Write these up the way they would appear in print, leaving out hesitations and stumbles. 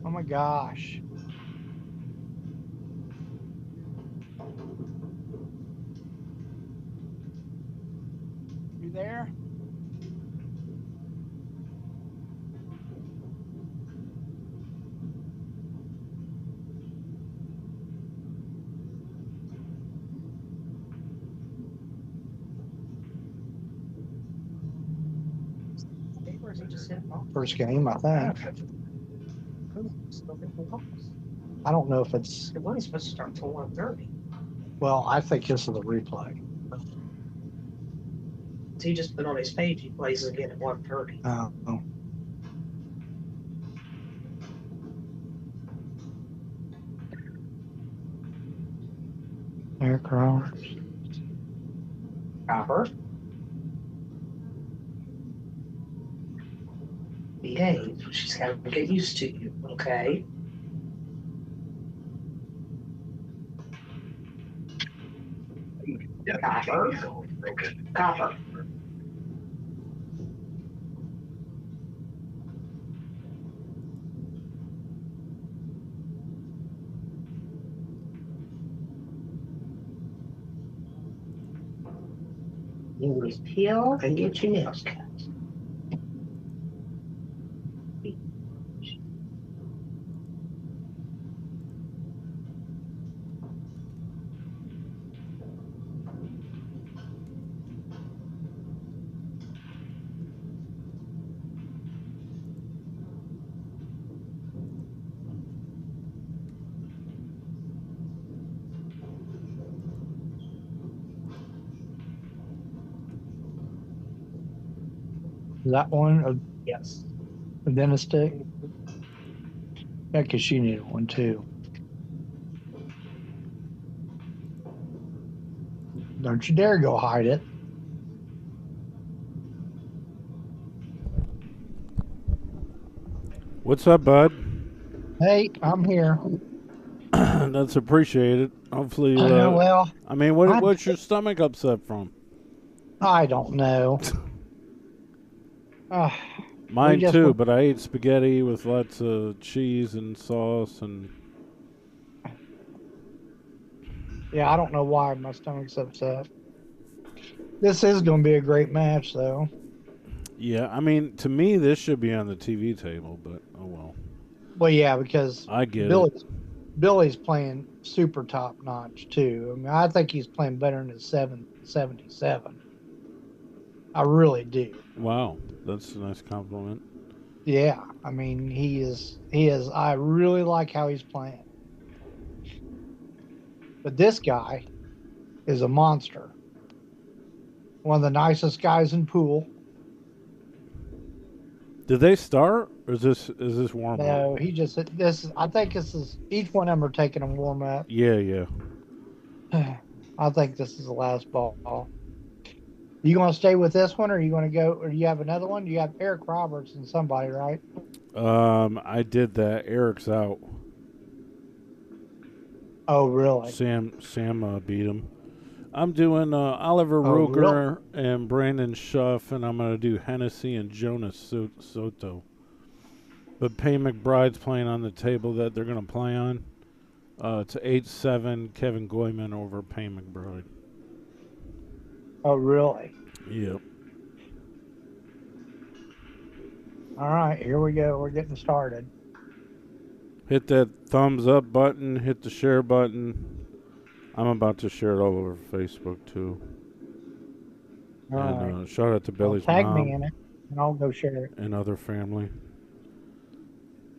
Oh my gosh. You there? First game, I think. I don't know if it's. It wasn't supposed to start till 1:30. Well, I think this is a replay. He just put on his page. He plays again at 1:30. Oh. Aircraft. Copper. Behave. She's got to get used to you. Okay. Copper. Copper. You just peel and get your nails cut. Is that one? Yes. A dentist stick? Yeah, because she needed one too. Don't you dare go hide it. What's up, bud? Hey, I'm here. That's appreciated. Hopefully, Well, I mean, what's your stomach upset from? I don't know. Mine too, but I ate spaghetti with lots of cheese and sauce and. Yeah, I don't know why my stomach's upset. This is going to be a great match, though. Yeah, I mean, to me, this should be on the TV table, but oh well. Well, yeah, because I get Billy's playing super top notch too. I mean, I think he's playing better than his 777. I really do. Wow, that's a nice compliment. Yeah, I mean, he is. I really like how he's playing. But this guy is a monster. One of the nicest guys in pool. Did they start, or is this warm up? No, he just this. I think this is each one of them are taking a warm up. Yeah. I think this is the last ball. You going to stay with this one, or are you going to go, or you have another one? You have Eric Roberts and somebody, right? I did that. Eric's out. Oh, really? Sam beat him. I'm doing Oliver Ruger and Brandon Schuff, and I'm gonna do Hennessy and Jonas Soto. But Pay McBride's playing on the table that they're gonna play on. It's 8-7 Kevin Goyman over Pay McBride. Oh, really? Yep. All right, here we go. We're getting started. Hit that thumbs up button. Hit the share button. I'm about to share it all over Facebook too. All and right. Shout out to Billy's tag mom. Me in it, and I'll go share it. And other family.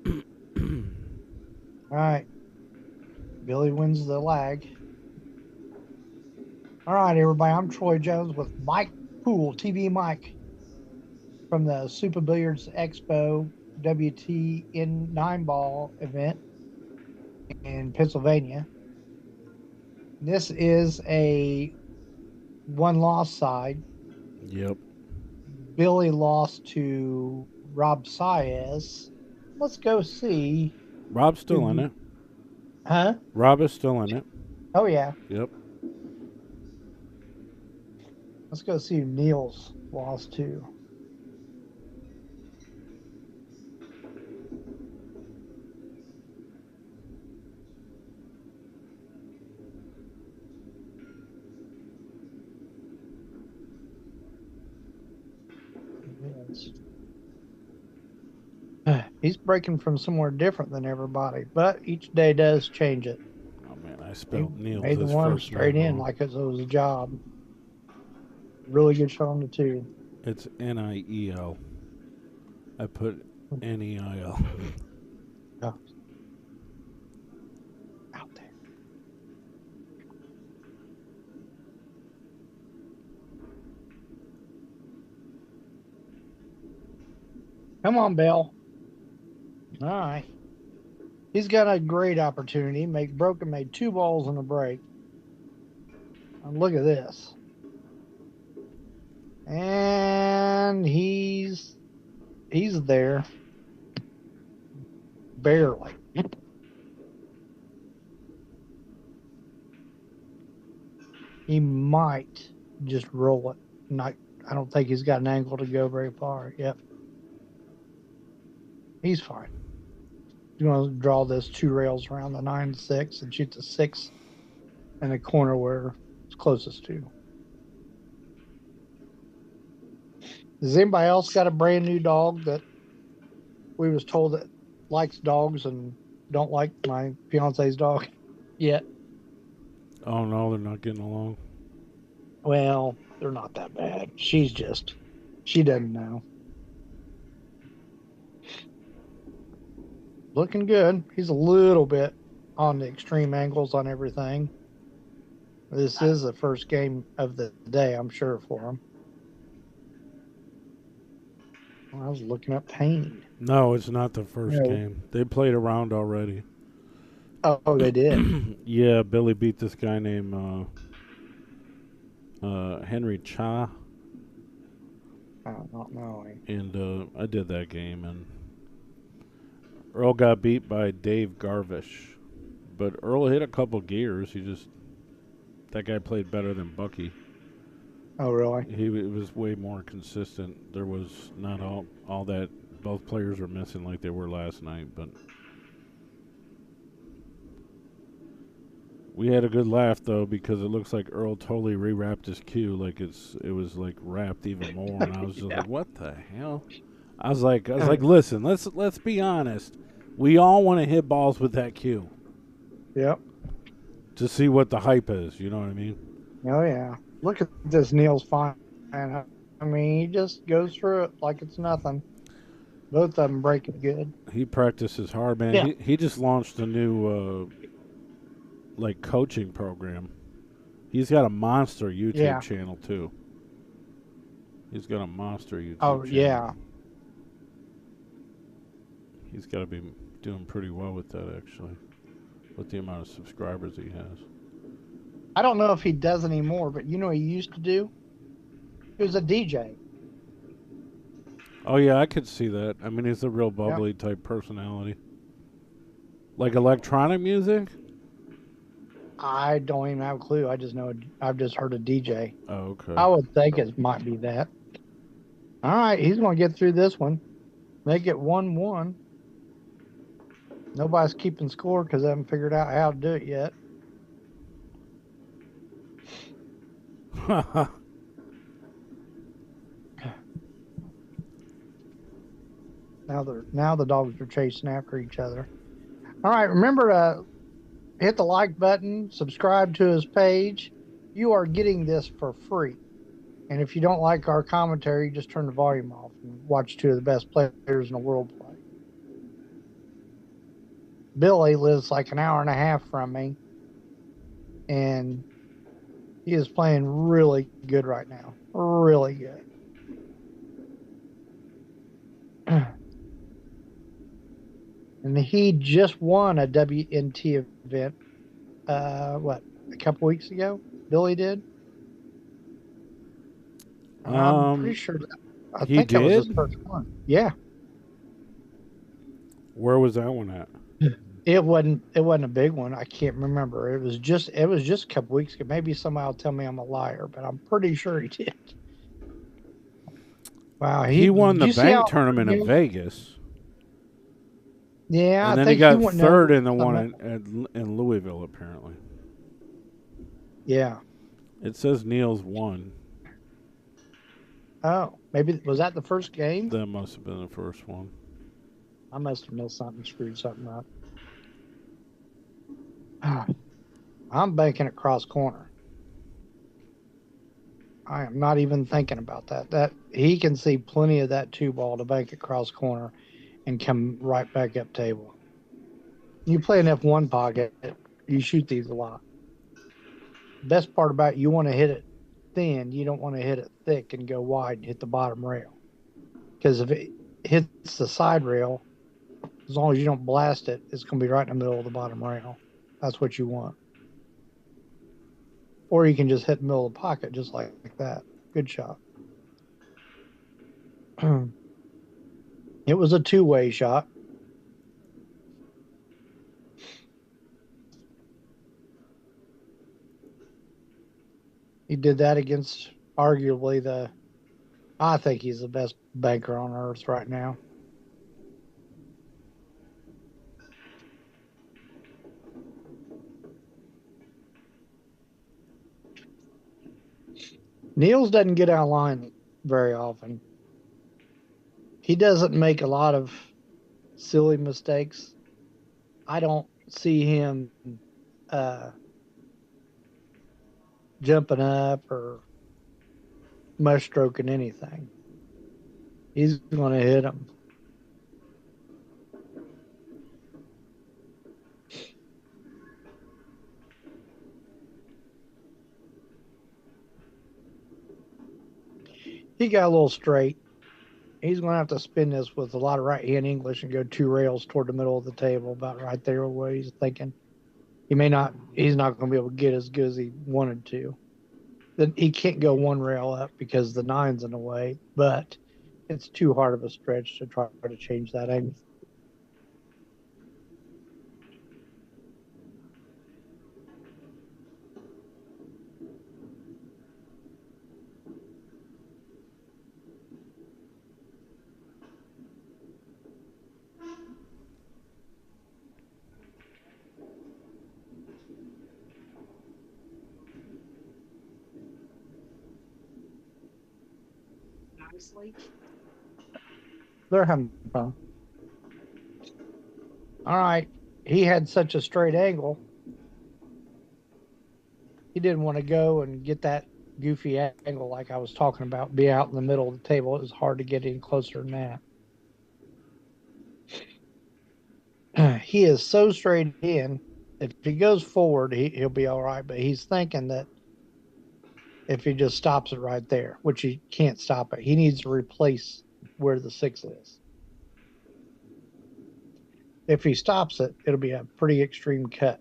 All right. Billy wins the lag. All right, everybody. I'm Troy Jones with Mike Poole, TvMike, from the Super Billiards Expo WTN 9-ball event in Pennsylvania. This is a one-loss side. Yep. Billy lost to Rob Saez. Let's go see. Rob's still in it. Huh? Rob is still in it. Oh, yeah. Yep. Let's go see who Niels lost to. He's breaking from somewhere different than everybody, but each day does change it. Oh man, I He spelled Niels made the his one first straight name in wrong. like it was a job. Really good shot on the two. It's Niel. I put Neil. Oh, out there. Come on, Bill. All right. He's got a great opportunity. Broken made 2 balls in a break. And look at this. And he's there. Barely. He might just roll it. Not I don't think he's got an angle to go very far. Yep. He's fine. You want to draw those 2 rails around the 9-6 and shoot the 6 in the corner where it's closest to. Has anybody else got a brand new dog that we was told that likes dogs and don't like my fiance's dog yet? Oh no, they're not getting along. Well, they're not that bad. She doesn't know. Looking good. He's a little bit on the extreme angles on everything. This is the first game of the day, I'm sure, for him. I was looking up pain. No, it's not the first No. game. They played around already. Oh, they did. Yeah, Billy beat this guy named Henry Cha, Not knowing. and I did that game, and Earl got beat by Dave Garvish. But Earl hit a couple gears. That guy played better than Bucky. Oh, really? He was way more consistent. There was not all that. Both players were missing like they were last night, but we had a good laugh though because it looks like Earl totally rewrapped his cue like it was like wrapped even more, and I was just Yeah. like, what the hell? I was like, listen, let's be honest. We all want to hit balls with that cue Yep. to see what the hype is. You know what I mean? Oh, yeah. Look at this Niels Feijen. I mean, he just goes through it like it's nothing. Both of them break it good. He practices hard, man. Yeah. He just launched a new like coaching program. He's got a monster YouTube Yeah. channel too. He's got a monster YouTube Oh, channel. yeah. He's got to be doing pretty well with that, actually, with the amount of subscribers he has. I don't know if he does anymore, but you know what he used to do? He was a DJ. Oh, yeah, I could see that. I mean, he's a real bubbly type personality. Like electronic music? I don't even have a clue. I just know I've just heard a DJ. Oh, okay. I would think it might be that. All right, he's going to get through this one. Make it 1-1. Nobody's keeping score because they haven't figured out how to do it yet. Now the dogs are chasing after each other. All right, remember to hit the like button, subscribe to his page. You are getting this for free. And if you don't like our commentary, just turn the volume off and watch 2 of the best players in the world play. Billy lives like an hour and a half from me, and he is playing really good right now. Really good. And he just won a WNT event, a couple weeks ago? Billy did? I'm pretty sure I think that was his first one. Yeah. Where was that one at? It wasn't a big one. I can't remember. It was just a couple weeks ago. Maybe somebody will tell me I'm a liar, but I'm pretty sure he did. Wow, he won the bank tournament in Vegas. Yeah, and then he got third in the one in Louisville, apparently. Yeah. It says Niels won. Oh, maybe was that the first game? That must have been the first one. I must have missed something, screwed something up. I'm banking it cross corner. I am not even thinking about that. That he can see plenty of that 2-ball to bank it cross corner and come right back up table. You play an F1 pocket, you shoot these a lot. Best part about it, you want to hit it thin. You don't want to hit it thick and go wide and hit the bottom rail. Because if it hits the side rail, as long as you don't blast it, it's going to be right in the middle of the bottom rail. That's what you want. Or you can just hit the middle of the pocket just like that. Good shot. It was a two-way shot. He did that against arguably I think he's the best banker on earth right now. Niels doesn't get out of line very often. He doesn't make a lot of silly mistakes. I don't see him jumping up or mush stroking anything. He's going to hit him. He got a little straight. He's going to have to spin this with a lot of right-hand English and go 2 rails toward the middle of the table, about right there where he's thinking. He's not going to be able to get as good as he wanted to. Then he can't go 1 rail up because the 9's in the way, but it's too hard of a stretch to try to change that angle. They're having fun. All right. He had such a straight angle. He didn't want to go and get that goofy angle like I was talking about, be out in the middle of the table. It was hard to get any closer than that. He is so straight in. If he goes forward, he'll be all right. But he's thinking that if he just stops it right there, which he can't stop it, he needs to replace where the 6 is. If he stops it, it'll be a pretty extreme cut.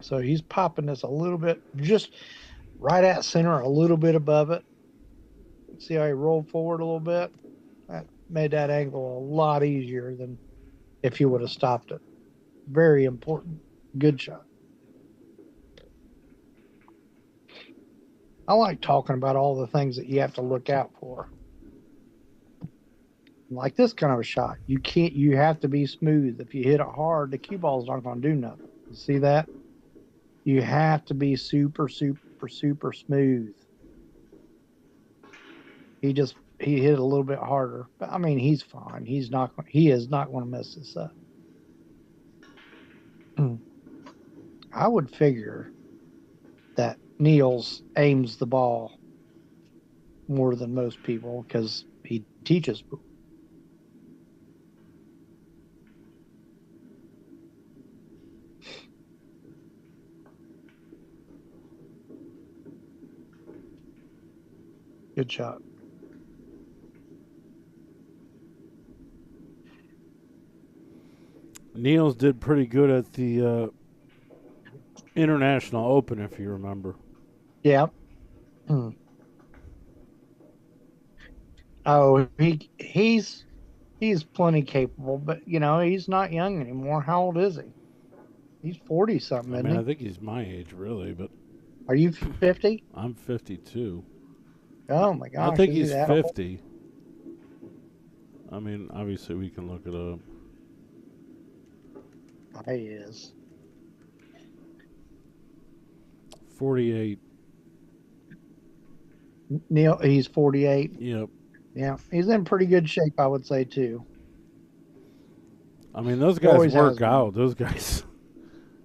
So he's popping this a little bit, just right at center, a little bit above it. See how he rolled forward a little bit? That made that angle a lot easier than if he would have stopped it. Very important. Good shot. I like talking about all the things that you have to look out for. Like this kind of a shot, you have to be smooth. If you hit it hard, the cue ball's not going to do nothing. You see that? You have to be super, super, super smooth. He hit it a little bit harder, but I mean, he's fine. He is not going to mess this up. I would figure that Niels aims the ball more than most people because he teaches. Good shot. Niels did pretty good at the International Open, if you remember. Yeah. Oh, he's plenty capable, but he's not young anymore. How old is he? He's 40 something, isn't he? I think he's my age, really, but. Are you 50? I'm 52. Oh my gosh! I think he's 50. I mean, obviously we can look it up. He is 48. Neil. He's 48. Yep. Yeah, he's in pretty good shape, I would say, too. I mean, those He guys always work has been. out.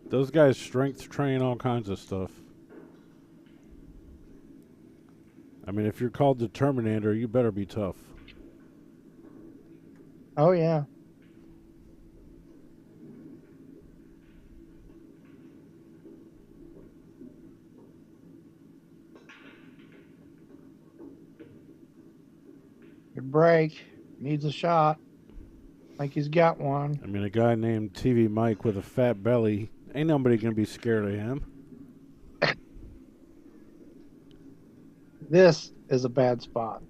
Those guys strength train all kinds of stuff. I mean, if you're called the Terminator, you better be tough. Oh, yeah. Good break. Needs a shot. I think he's got one. I mean, a guy named TvMike with a fat belly, ain't nobody gonna be scared of him. This is a bad spot.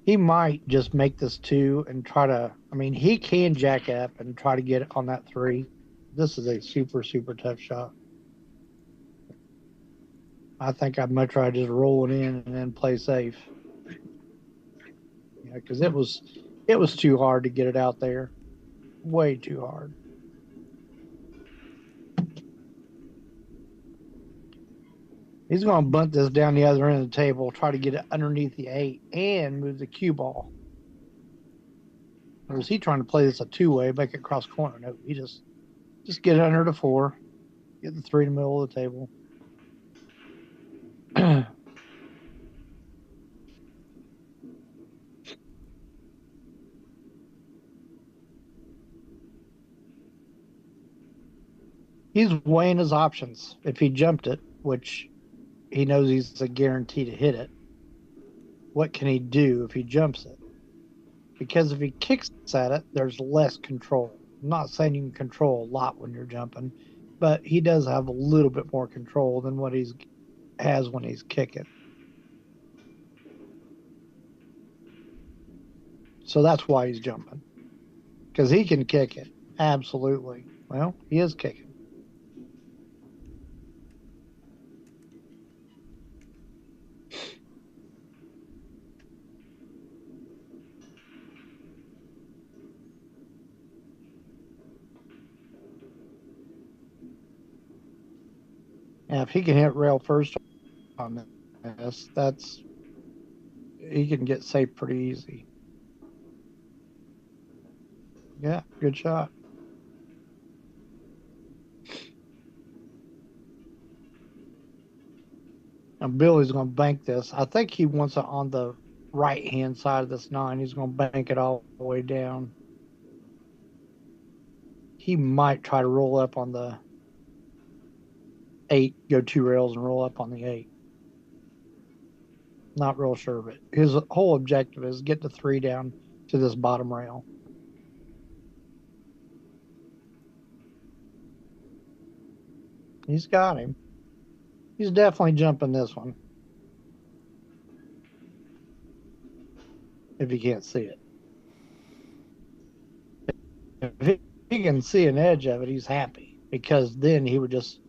He might just make this 2 and try to. I mean, he can jack up and try to get it on that 3. This is a super, super tough shot. I think I'd much rather just roll it in and then play safe. Yeah, because it was too hard to get it out there. Way too hard. He's going to bunt this down the other end of the table, try to get it underneath the 8, and move the cue ball. Or is he trying to play this a 2-way, make it cross corner? No, he just get it under the 4, get the 3 in the middle of the table. He's weighing his options. If he jumped it, which he knows he's a guarantee to hit it, what can he do if he jumps it? Because if he kicks at it, there's less control. I'm not saying you can control a lot when you're jumping, but he does have a little bit more control than what he has when he's kicking. So that's why he's jumping. Because he can kick it. Absolutely. Well, he is kicking. Yeah, if he can hit rail first on this, he can get safe pretty easy. Yeah, good shot. And Billy's going to bank this. I think he wants it on the right-hand side of this 9. He's going to bank it all the way down. He might try to roll up on the 8, go 2 rails and roll up on the 8. Not real sure, but his whole objective is get the 3 down to this bottom rail. He's got him. He's definitely jumping this one. If you can't see it. If he can see an edge of it, he's happy. Because then he would just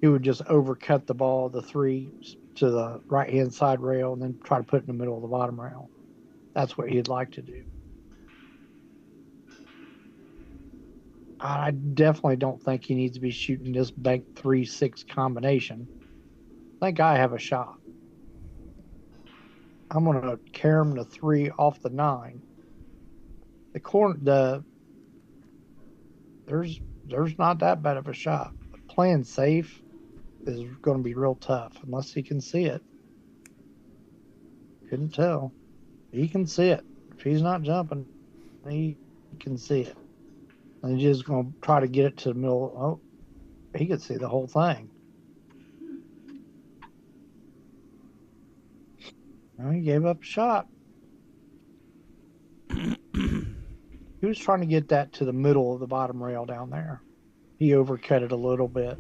overcut the ball, the 3 to the right-hand side rail, and then try to put it in the middle of the bottom rail. That's what he'd like to do. I definitely don't think he needs to be shooting this bank 3-6 combination. I think I have a shot. I'm going to carry him to 3 off the 9. There's not that bad of a shot. But playing safe is going to be real tough unless he can see it. Couldn't tell. He can see it. If he's not jumping, he can see it. And he's just going to try to get it to the middle. Oh, he could see the whole thing. Well, he gave up a shot. He was trying to get that to the middle of the bottom rail down there. He overcut it a little bit.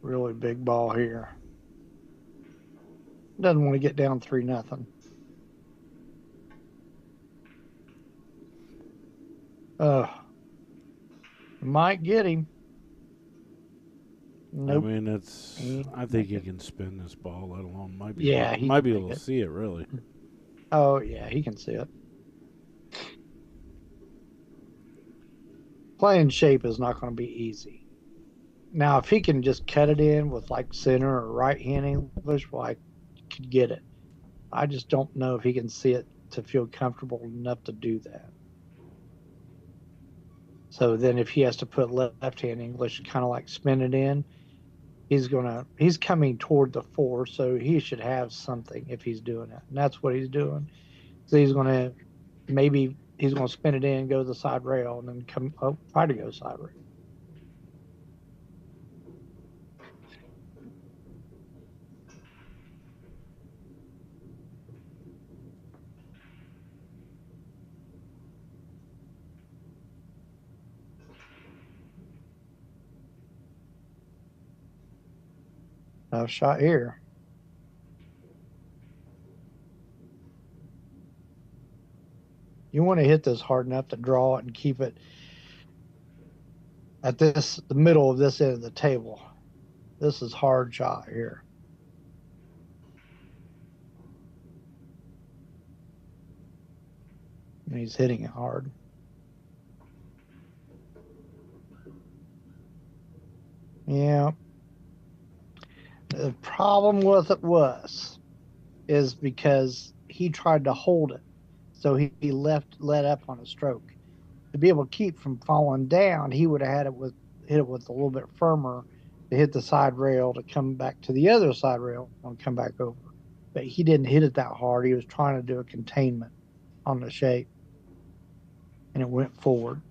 Really big ball here. Doesn't want to get down 3-0. Might get him. Nope. I mean, I think he can spin this ball, let alone might be Yeah, able, might be can able to see it, really. Oh, yeah, he can see it. Playing shape is not going to be easy. Now, if he can just cut it in with like center or right hand English, well, I could get it. I just don't know if he can see it to feel comfortable enough to do that. So then if he has to put left hand English, kind of like spin it in, he's coming toward the four, so he should have something if he's doing it. And that's what he's doing. So maybe he's gonna spin it in, go to the side rail, and then try to go side rail. Tough shot here. You want to hit this hard enough to draw it and keep it at the middle of this end of the table. This is hard shot here. And he's hitting it hard. Yeah. The problem with it is because he tried to hold it. So he let up on a stroke. To be able to keep from falling down, he would have hit it with a little bit firmer to hit the side rail to come back to the other side rail and come back over. But he didn't hit it that hard. He was trying to do a containment on the shape, and it went forward.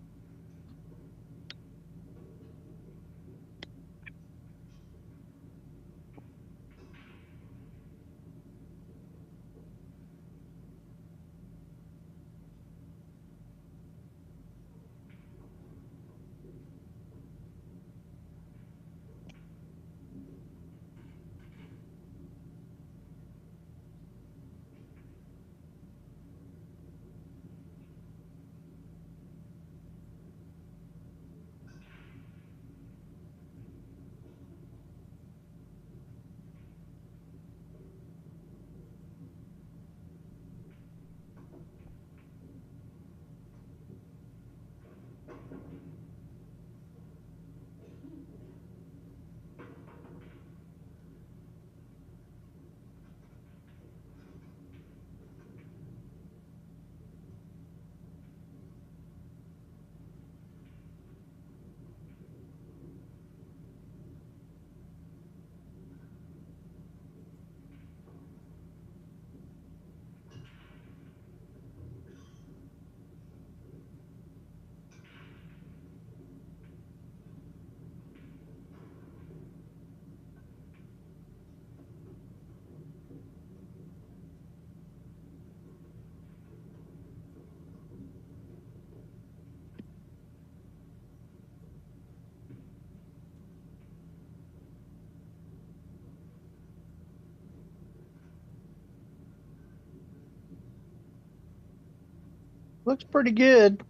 Looks pretty good,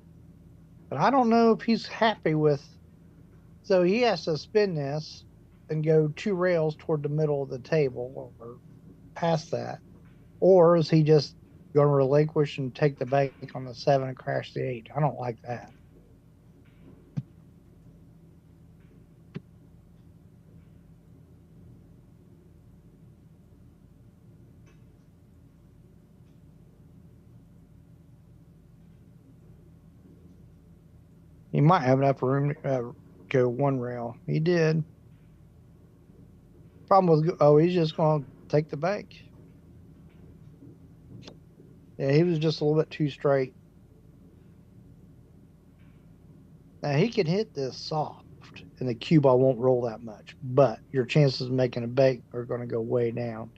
but I don't know if he's happy with. So he has to spin this and go two rails toward the middle of the table or past that. Or is he just going to relinquish and take the bank on the seven and crash the eight? I don't like that. He might have enough room to go one rail. He did. Problem with he's just going to take the bank. Yeah, he was just a little bit too straight. Now he can hit this soft, and the cue ball won't roll that much, but your chances of making a bank are going to go way down.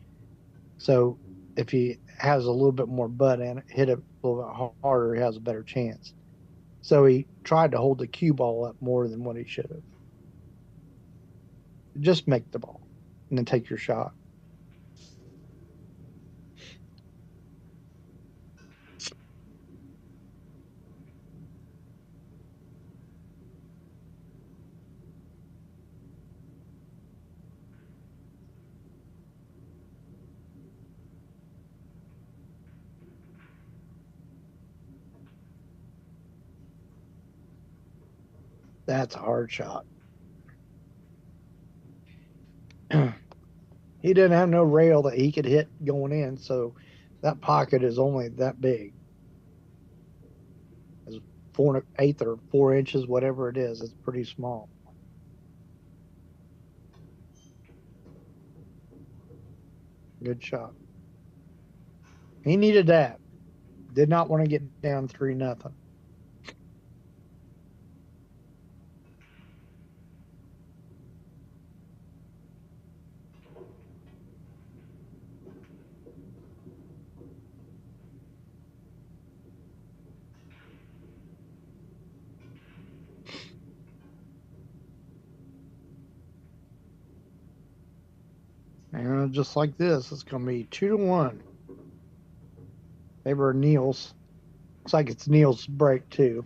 So if he has a little bit more butt in it, hit it a little bit harder, he has a better chance. So he tried to hold the cue ball up more than what he should have. Just make the ball and then take your shot. That's a hard shot. He didn't have no rail that he could hit going in, so that pocket is only that big. It's 4 1/8 or 4 inches, whatever it is. It's pretty small. Good shot. He needed that. Did not want to get down 3-0. And just like this, it's going to be 2-1. Favor Niels. Looks like it's Niels' break too.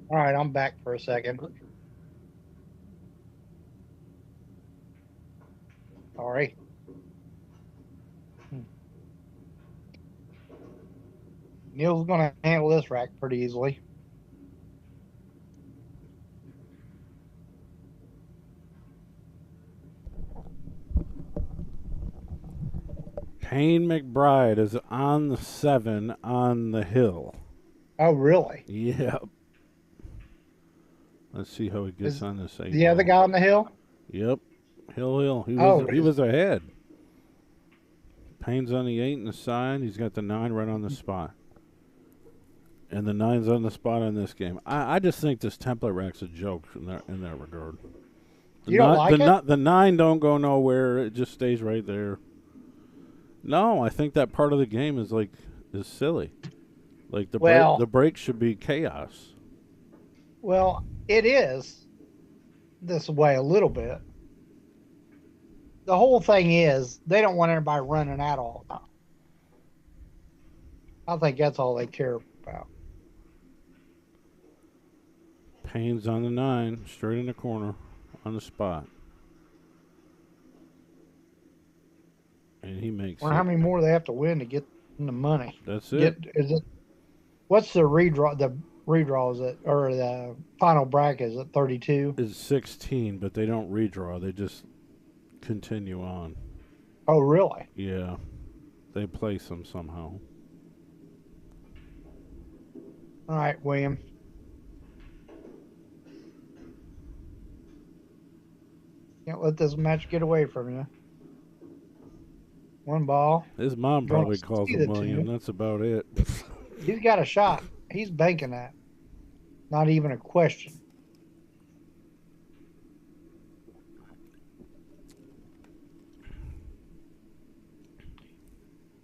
All right, I'm back for a second. Sorry. Neil's going to handle this rack pretty easily. Payne McBride is on the 7 on the hill. Oh, really? Yep. Let's see how he gets on this 8 The other guy on the hill? Yep. Hill. He was ahead. Payne's on the 8 in the side. He's got the 9 right on the spot. And the 9's on the spot in this game. I just think this template rack's a joke in that regard. You don't like it? The 9 don't go nowhere. It just stays right there. No, I think that part of the game is silly. Like the break should be chaos. Well, it is this way a little bit. The whole thing is they don't want everybody running out all the time. I think that's all they care about. Payne's on the 9, straight in the corner, on the spot. And he makes How many more they have to win to get the money? That's it. What's the redraw? The redraw is it, or the final bracket is it 32? It's 16, but they don't redraw. They just continue on. Oh, really? Yeah, they place them somehow. All right, William. Can't let this match get away from you. One ball. His mom probably calls him William. That's about it. He's got a shot. He's banking that. Not even a question.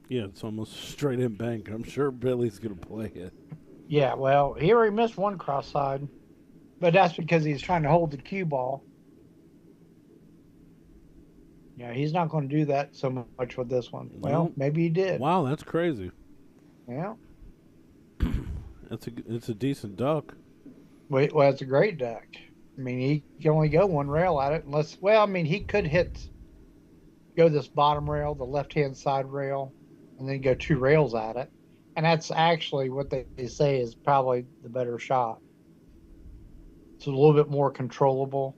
Yeah, it's almost straight in bank. I'm sure Billy's going to play it. Yeah, well, he already missed one cross side. But that's because he's trying to hold the cue ball. Yeah, he's not going to do that so much with this one. Well, maybe he did. Wow, that's crazy. Yeah. It's a decent duck. Well, it's a great duck. I mean, he can only go one rail at it unless, he could go this bottom rail, the left-hand side rail, and then go 2 rails at it. And that's actually what they say is probably the better shot. It's a little bit more controllable.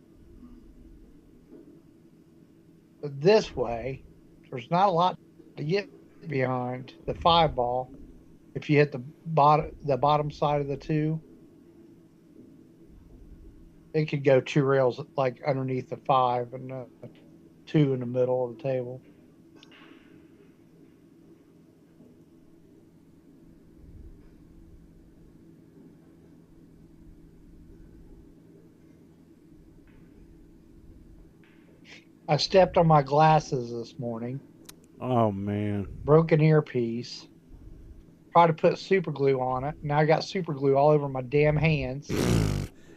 But this way, there's not a lot to get behind the 5 ball. If you hit the bottom side of the 2, it could go 2 rails like underneath the 5 and 2 in the middle of the table. I stepped on my glasses this morning. Oh, man. Broken earpiece. Tried to put super glue on it. Now I got super glue all over my damn hands.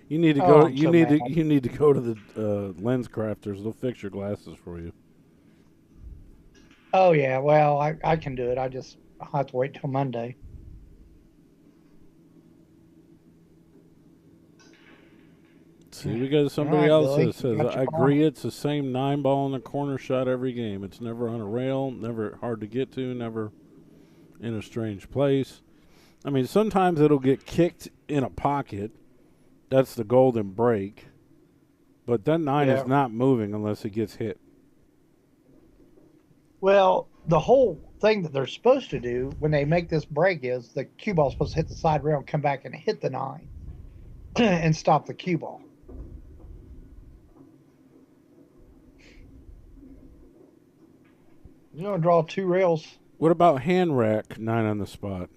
You need to go. You need to go to the lens crafters. They'll fix your glasses for you. Oh yeah, well I can do it. I'll have to wait till Monday. See, we got somebody else that says, I agree, it's the same 9 ball in the corner shot every game. It's never on a rail, never hard to get to, never in a strange place. I mean, sometimes it'll get kicked in a pocket. That's the golden break. But that 9 is not moving unless it gets hit. Well, the whole thing that they're supposed to do when they make this break is the cue ball is supposed to hit the side rail and come back and hit the 9 and stop the cue ball. You're going to draw 2 rails. What about hand rack 9 on the spot?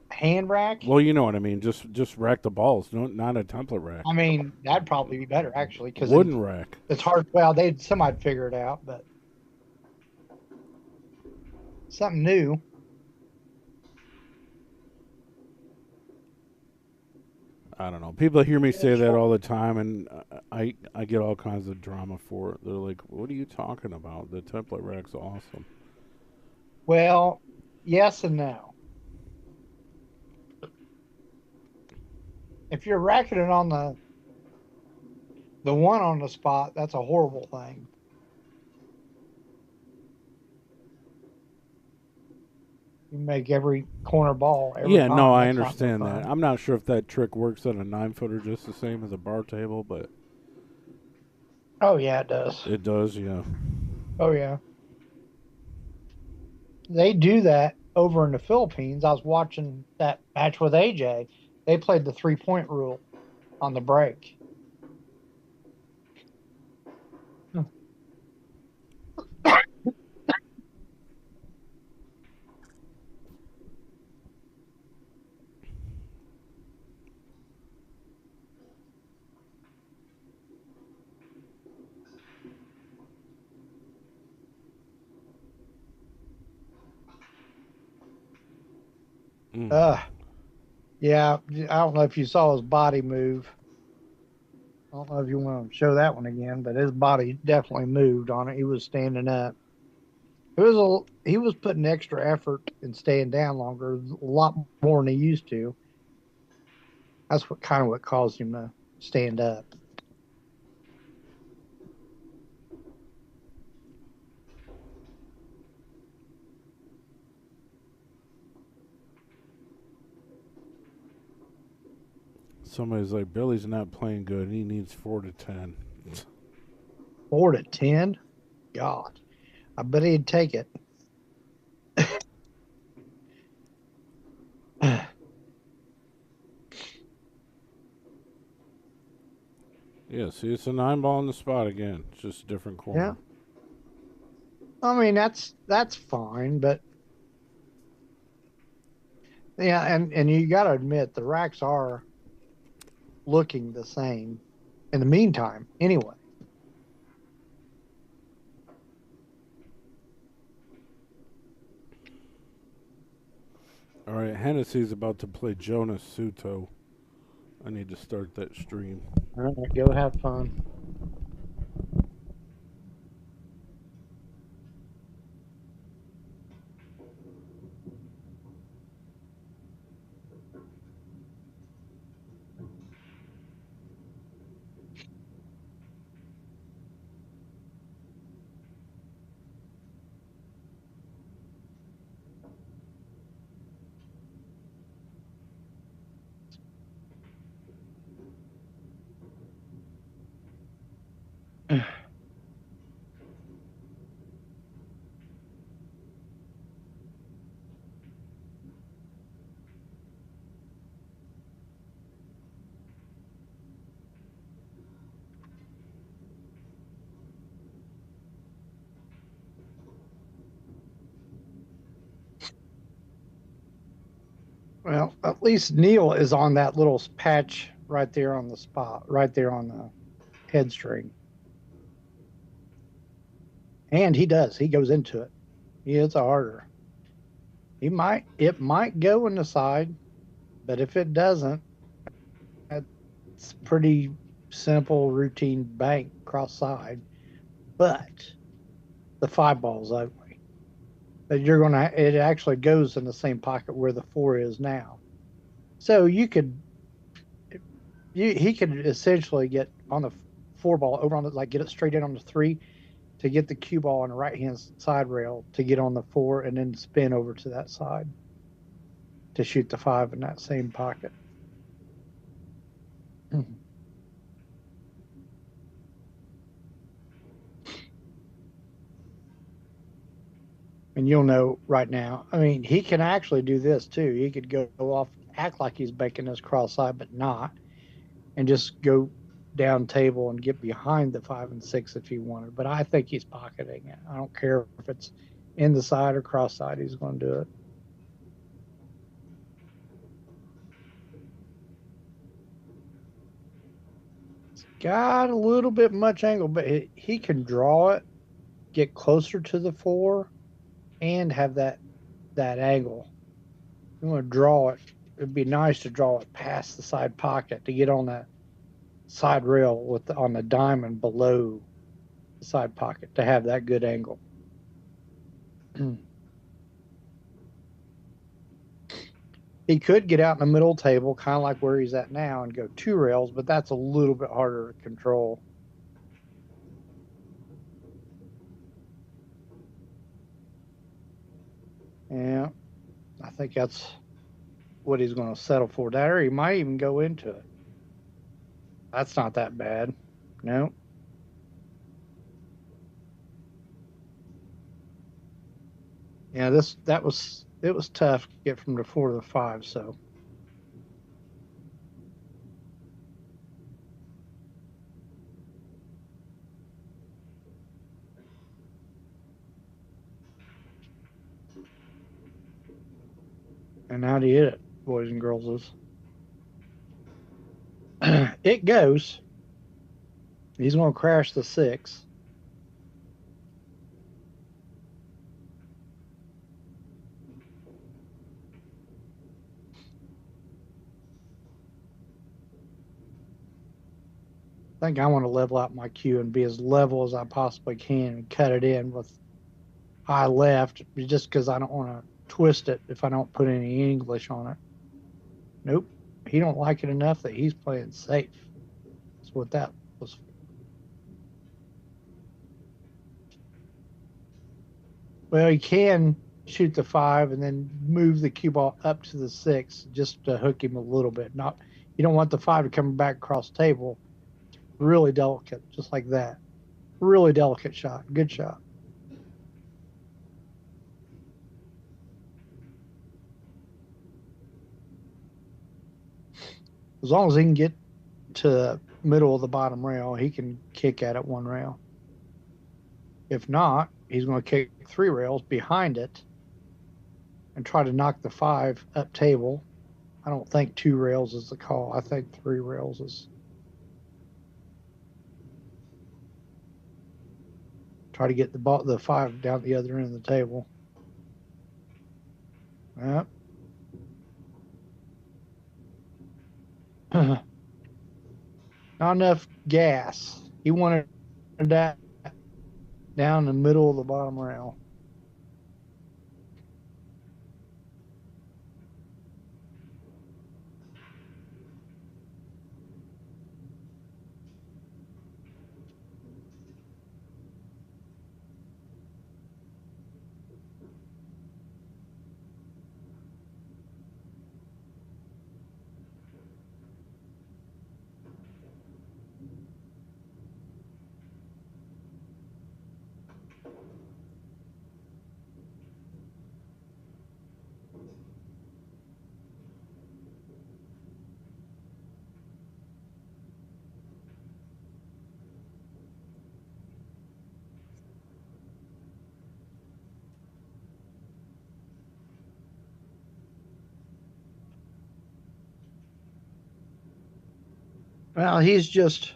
Hand rack? Well, you know what I mean. Just rack the balls, not a template rack. I mean, that'd probably be better, actually. Cause wooden rack. It's hard. Well, somebody'd figure it out, but something new. I don't know. People hear me say that all the time, and I get all kinds of drama for it. They're like, what are you talking about? The template rack's awesome. Well, yes and no. If you're racking it on the one on the spot, that's a horrible thing. You make every corner ball every Yeah, time. no, I That's not no understand fun. that. I'm not sure if that trick works on a 9-footer just the same as a bar table, but Oh yeah, it does. it does, yeah. Oh yeah, they do that over in the Philippines. I was watching that match with AJ. They played the 3-point rule on the break. Mm. Uh, yeah, I don't know if you saw his body move. I don't know if you want to show that one again, but his body definitely moved on it. He was standing up. He was putting extra effort in staying down longer, a lot more than he used to. That's what caused him to stand up. Somebody's like, Billy's not playing good. He needs 4 to 10. 4 to 10, God, I bet he'd take it. Yeah, see, it's a 9-ball in the spot again. It's just a different Yeah, corner. I mean that's fine, but yeah, and you got to admit the racks are looking the same in the meantime, anyway. All right, Hennessy's about to play Jonas Suto. I need to start that stream. All right, go have fun. Well, at least Neil is on that little patch right there on the spot, right there on the head string. And he does. He goes into it. He hits a harder. It might go in the side, but if it doesn't, it's pretty simple routine bank cross side. But the 5 ball's ugly. But it actually goes in the same pocket where the 4 is now. So he could essentially get on the 4 ball over on the, like get it straight in on the 3 to get the cue ball on the right hand side rail to get on the 4 and then spin over to that side to shoot the 5 in that same pocket. And you'll know right now. I mean, he can actually do this too. He could go off, act like he's making this cross side, but not, and just go down table and get behind the 5 and 6 if he wanted. But I think he's pocketing it. I don't care if it's in the side or cross side. He's going to do it. It's got a little bit much angle, but he can draw it, get closer to the 4, and have that angle. You want to draw it. It'd be nice to draw it past the side pocket to get on that side rail on the diamond below the side pocket to have that good angle. He could get out in the middle table, kind of like where he's at now, and go 2 rails, but that's a little bit harder to control. Yeah. I think that's what he's going to settle for. That, or he might even go into it. That's not that bad. No. Yeah, it was tough to get from the 4 to the 5, so. And how do you hit it, boys and girls? It goes. He's going to crash the 6. I think I want to level out my cue and be as level as I possibly can and cut it in with high left, just because I don't want to twist it if I don't put any English on it. Nope. He don't like it enough that he's playing safe. That's what that was. Well, he can shoot the 5 and then move the cue ball up to the 6 just to hook him a little bit. Not, you don't want the 5 to come back across the table. Really delicate, just like that. Really delicate shot. Good shot. As long as he can get to the middle of the bottom rail, he can kick at it 1 rail. If not, he's going to kick 3 rails behind it and try to knock the 5 up table. I don't think 2 rails is the call. I think 3 rails is. Try to get the 5 down the other end of the table. Yep. Not enough gas. He wanted that down the middle of the bottom rail. Well, he's just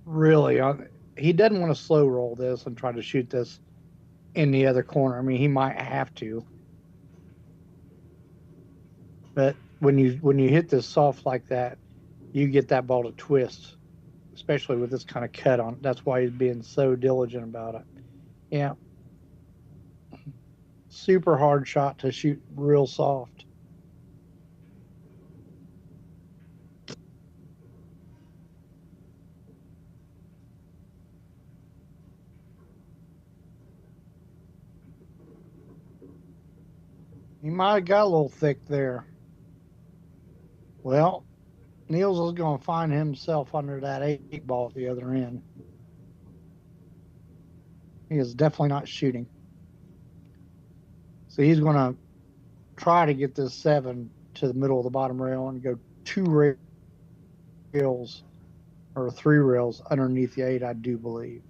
really on. He doesn't want to slow roll this and try to shoot this in the other corner. I mean, he might have to, but when you hit this soft like that, you get that ball to twist, especially with this kind of cut on. That's why he's being so diligent about it. Yeah, super hard shot to shoot real soft. He might have got a little thick there. Well, Niels is going to find himself under that 8 ball at the other end. He is definitely not shooting. So he's going to try to get this 7 to the middle of the bottom rail and go 2 rails or 3 rails underneath the 8, I do believe.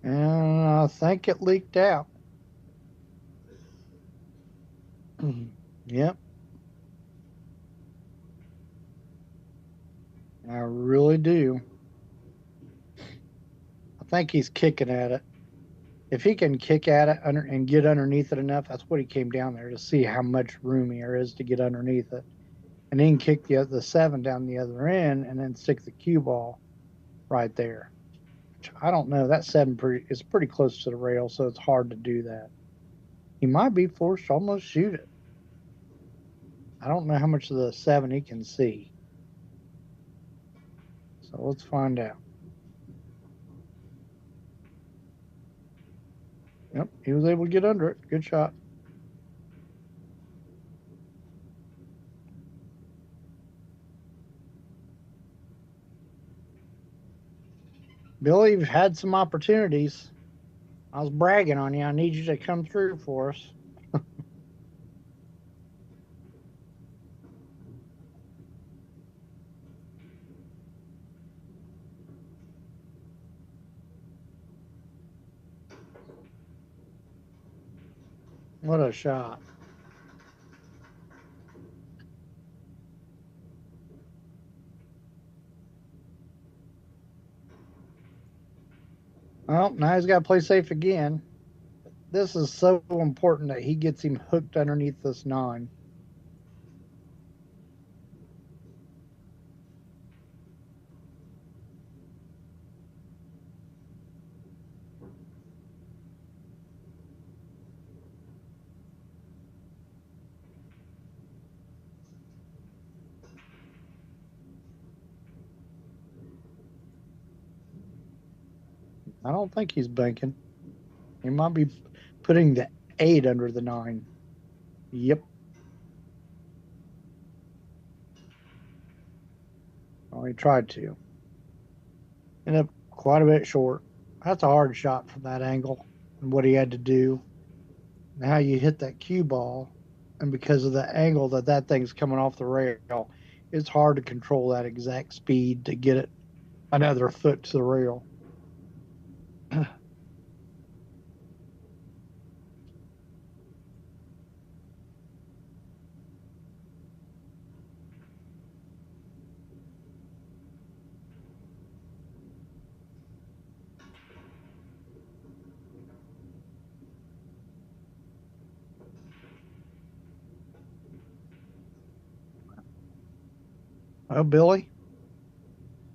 And I think it leaked out. Yep. I really do. I think he's kicking at it. If he can kick at it and get underneath it enough, that's what he came down there to see how much room there is to get underneath it. And he can kick the 7 down the other end and then stick the cue ball right there. I don't know. That 7 is pretty close to the rail, so it's hard to do that. He might be forced to almost shoot it. I don't know how much of the 7 he can see. So let's find out. Yep, he was able to get under it. Good shot. Billy, you've had some opportunities. I was bragging on you. I need you to come through for us. What a shot. Well, now he's got to play safe again. This is so important that he gets him hooked underneath this 9. I don't think he's banking. He might be putting the 8 under the 9. Yep. Oh, he tried to. Ended up quite a bit short. That's a hard shot from that angle and what he had to do. And how you hit that cue ball, and because of the angle that thing's coming off the rail, it's hard to control that exact speed to get it another foot to the rail. Well, Billy,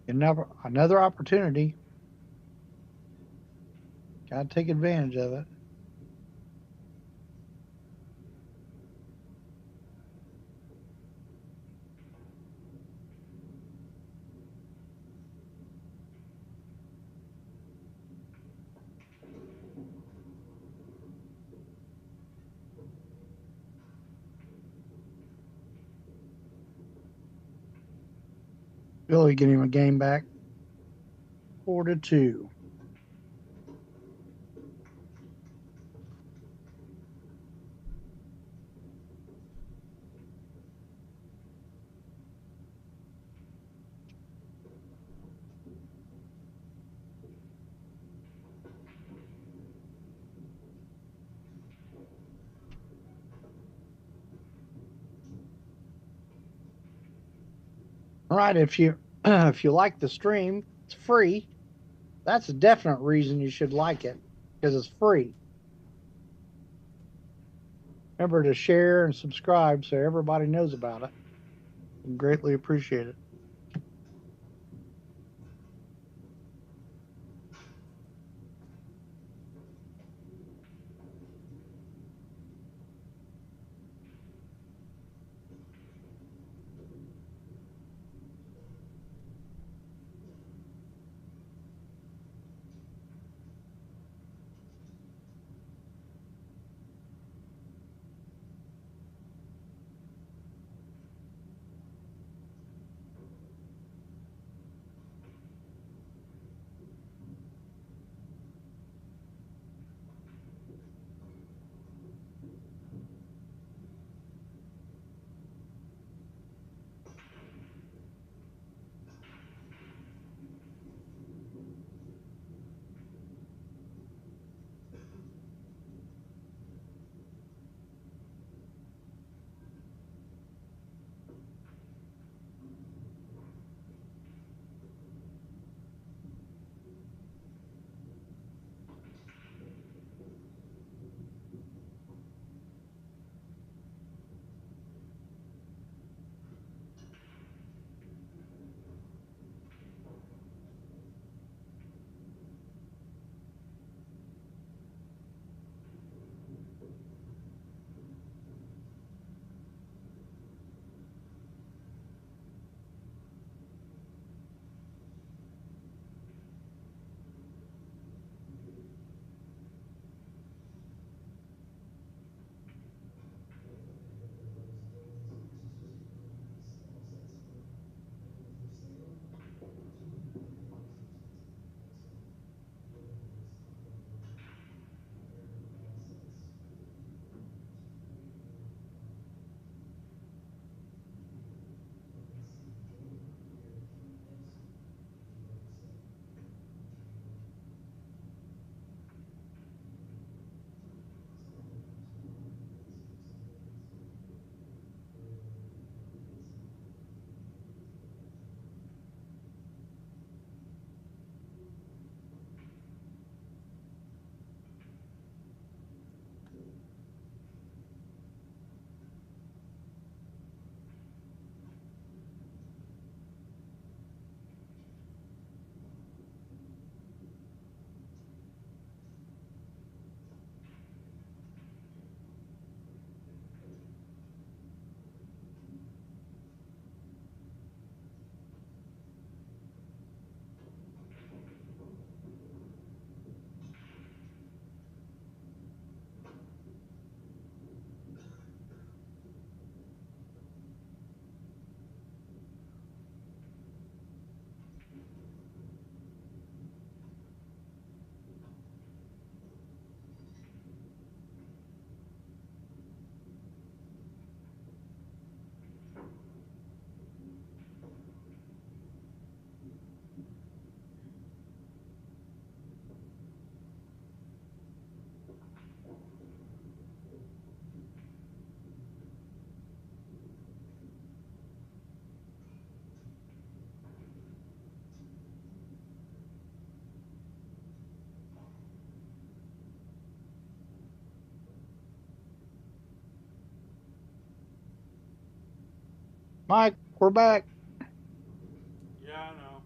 another opportunity. Got to take advantage of it. Billy getting him a game back. 4-2. All right, if you if you like the stream, it's free. That's a definite reason you should like it, because it's free. Remember to share and subscribe so everybody knows about it. I greatly appreciate it. Mike, we're back. Yeah, I know.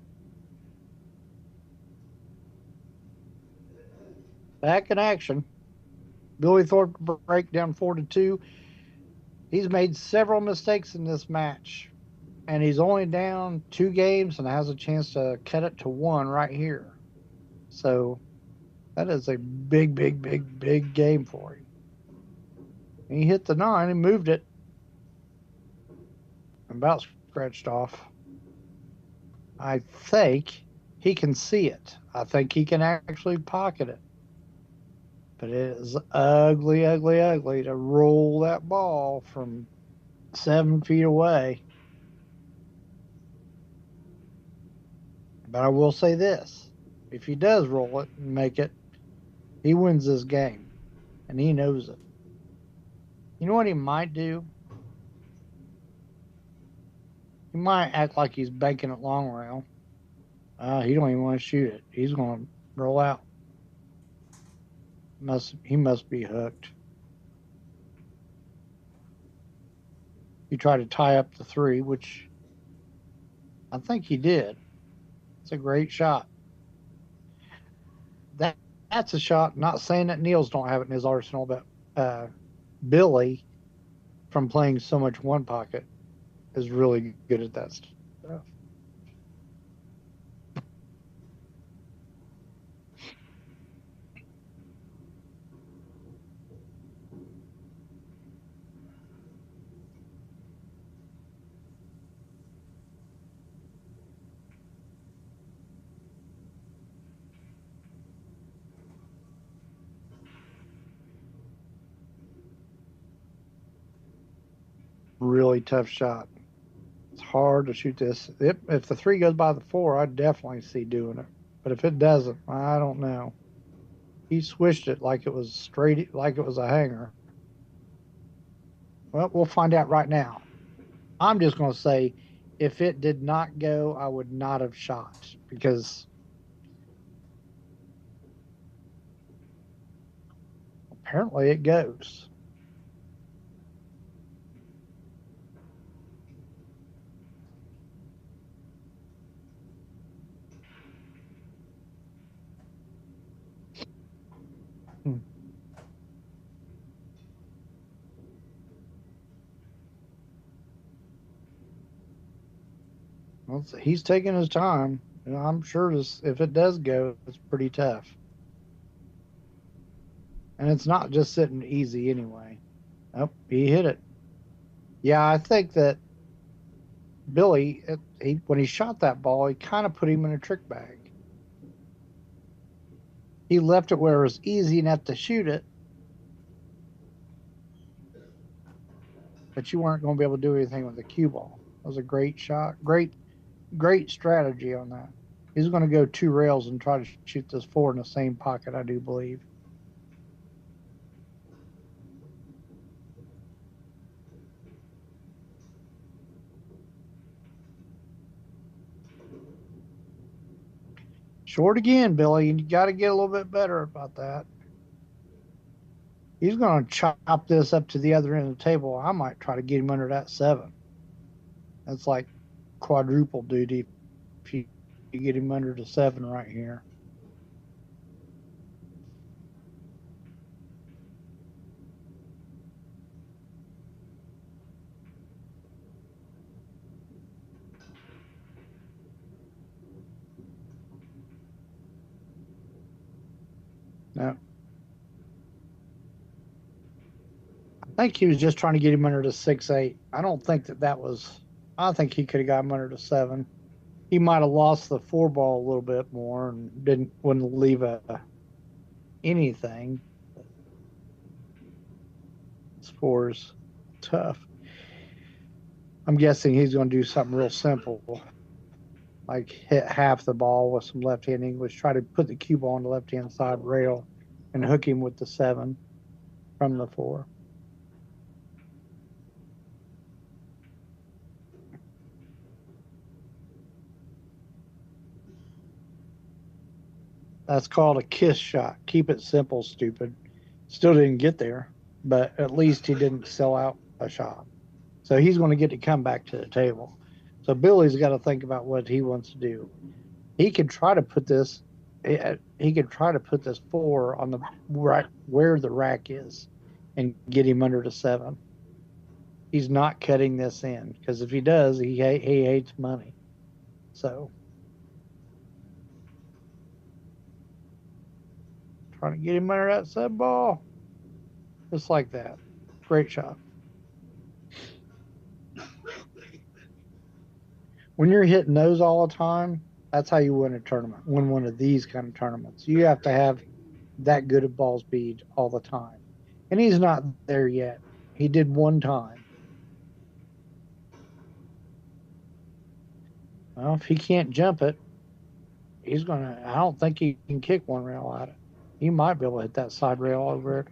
Back in action. Billy Thorpe break down 4-2. He's made several mistakes in this match, and he's only down 2 games and has a chance to cut it to 1 right here. So that is a big, big, big, big game for him. He hit the 9 and moved it. About scratched off. I think he can see it. I think he can actually pocket it. But it is ugly, ugly, ugly to roll that ball from 7 feet away. But I will say this. If he does roll it and make it, he wins this game. And he knows it. You know what he might do? He might act like he's banking it long rail. He don't even want to shoot it. He's going to roll out. He must be hooked. He tried to tie up the 3, which I think he did. It's a great shot. That's a shot. Not saying that Niels don't have it in his arsenal, but Billy, from playing so much one pocket, is really good at that stuff. Really tough shot. It's hard to shoot this. If the 3 goes by the 4, I'd definitely see doing it. But if it doesn't, I don't know. He swished it like it was straight, like it was a hanger. Well, we'll find out right now. I'm just going to say, if it did not go, I would not have shot because apparently it goes. Hmm. Well, he's taking his time. I'm sure if it does go, it's pretty tough. And it's not just sitting easy anyway. Oh, he hit it. Yeah, I think that Billy, when he shot that ball, he kind of put him in a trick bag. He left it where it was easy enough to shoot it, but you weren't going to be able to do anything with the cue ball. It was a great shot. Great strategy on that. He's going to go 2 rails and try to shoot this 4 in the same pocket, I do believe. Short again, Billy. You got to get a little bit better about that. He's going to chop this up to the other end of the table. I might try to get him under that 7. That's like quadruple duty if you get him under the 7 right here. No. I think he was just trying to get him under the 6-8. I don't think that was. I think he could have got him under the 7. He might have lost the 4 ball a little bit more and wouldn't leave anything. This 4 is tough. I'm guessing he's going to do something real simple, like hit half the ball with some left-hand English, try to put the cue ball on the left-hand side rail, and hook him with the 7 from the 4. That's called a kiss shot. Keep it simple, stupid. Still didn't get there, but at least he didn't sell out a shot. So he's going to get to come back to the table. So Billy's got to think about what he wants to do. He could try to put this. He could try to put this 4 on the right where the rack is, and get him under the 7. He's not cutting this in because if he does, he hates money. So trying to get him under that 7 ball, just like that. Great shot. When you're hitting those all the time, that's how you win a tournament. Win one of these kind of tournaments. You have to have that good at ball speed all the time. And he's not there yet. He did one time. Well, if he can't jump it, he's gonna. I don't think he can kick one rail at it. He might be able to hit that side rail over it.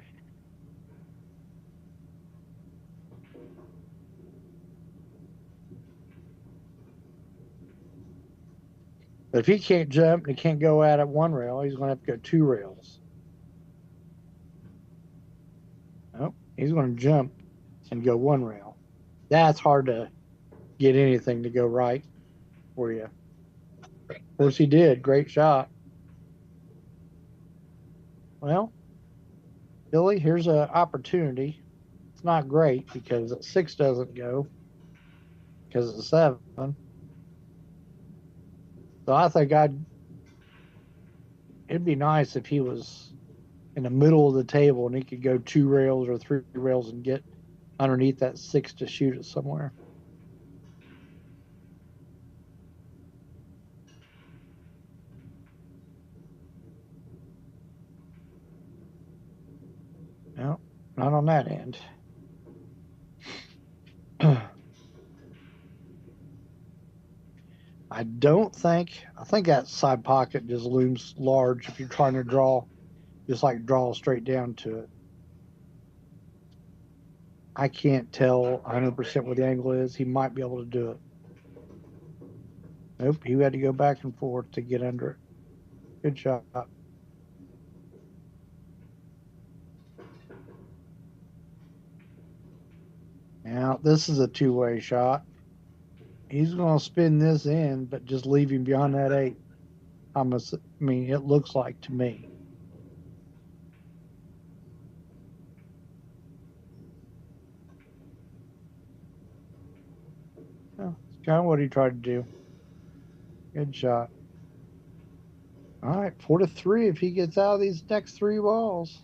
But if he can't jump and he can't go at it one rail, he's gonna have to go 2 rails. Nope, he's gonna jump and go 1 rail. That's hard to get anything to go right for you. Of course, he did. Great shot. Well, Billy, here's an opportunity. It's not great because 6 doesn't go because it's 7. So I think it'd be nice if he was in the middle of the table and he could go 2 rails or 3 rails and get underneath that 6 to shoot it somewhere. No, not on that end. I think that side pocket just looms large if you're trying to draw, just like draw straight down to it. I can't tell 100% what the angle is. He might be able to do it. Nope, he had to go back and forth to get under it. Good shot. Now, this is a 2-way shot. He's going to spin this in, but just leave him beyond that 8. I mean, it looks like to me. Well, it's kind of what he tried to do. Good shot. All right, 4-3 if he gets out of these next 3 balls.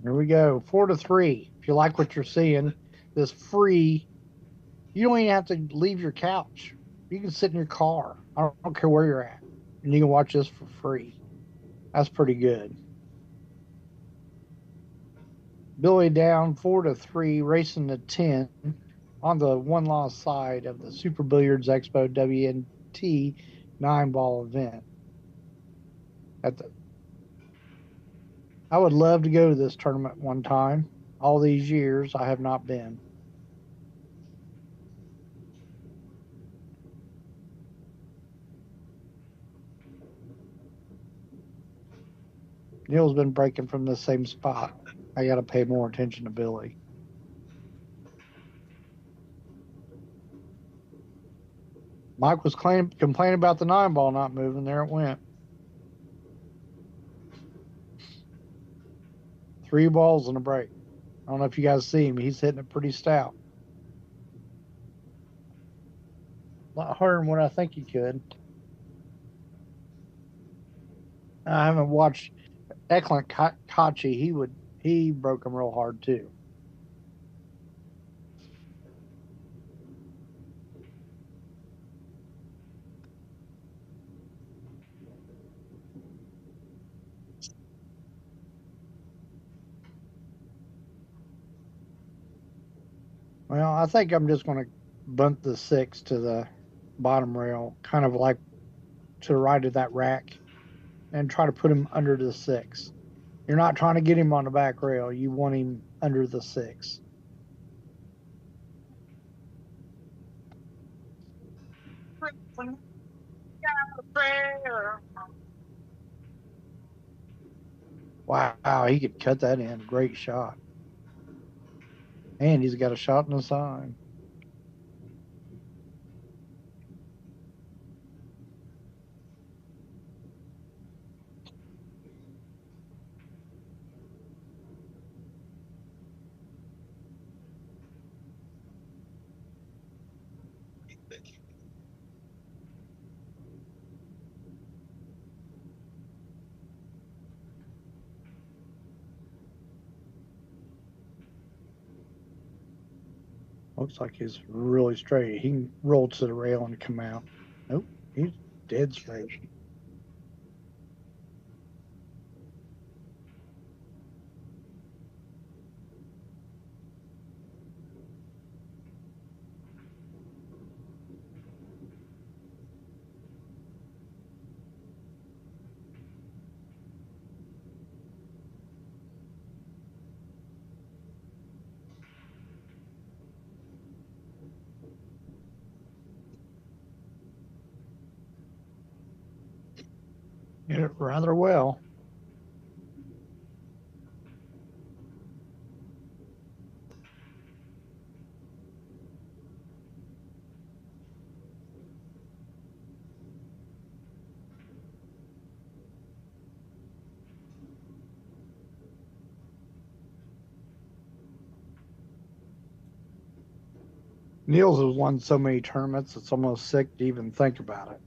Here we go, 4-3. If you like what you're seeing, this free, you don't even have to leave your couch. You can sit in your car. I don't care where you're at, and you can watch this for free. That's pretty good. Billy down 4-3, racing to 10 on the 1-loss side of the Super Billiards Expo WNT 9-ball event. I would love to go to this tournament one time. All these years, I have not been. Neil's been breaking from the same spot. I got to pay more attention to Billy. Mike was complaining about the 9-ball not moving. There it went. 3 balls and a break. I don't know if you guys see him. He's hitting it pretty stout. A lot harder than what I think he could. I haven't watched Eklund Kachi. He broke him real hard too. Well, I think I'm just going to bunt the 6 to the bottom rail, kind of like to the right of that rack, and try to put him under the 6. You're not trying to get him on the back rail. You want him under the 6. Wow, he could cut that in. Great shot. And he's got a shot in the side. Looks like he's really straight. He can roll to the rail and come out. Nope, he's dead straight. Did it rather well. Niels has won so many tournaments, it's almost sick to even think about it.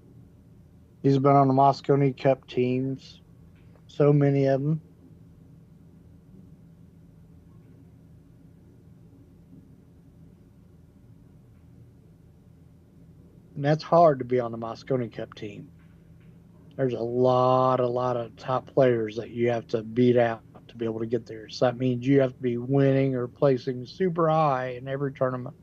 He's been on the Moscone Cup teams, so many of them. And that's hard to be on the Moscone Cup team. There's a lot of top players that you have to beat out to be able to get there. So that means you have to be winning or placing super high in every tournament.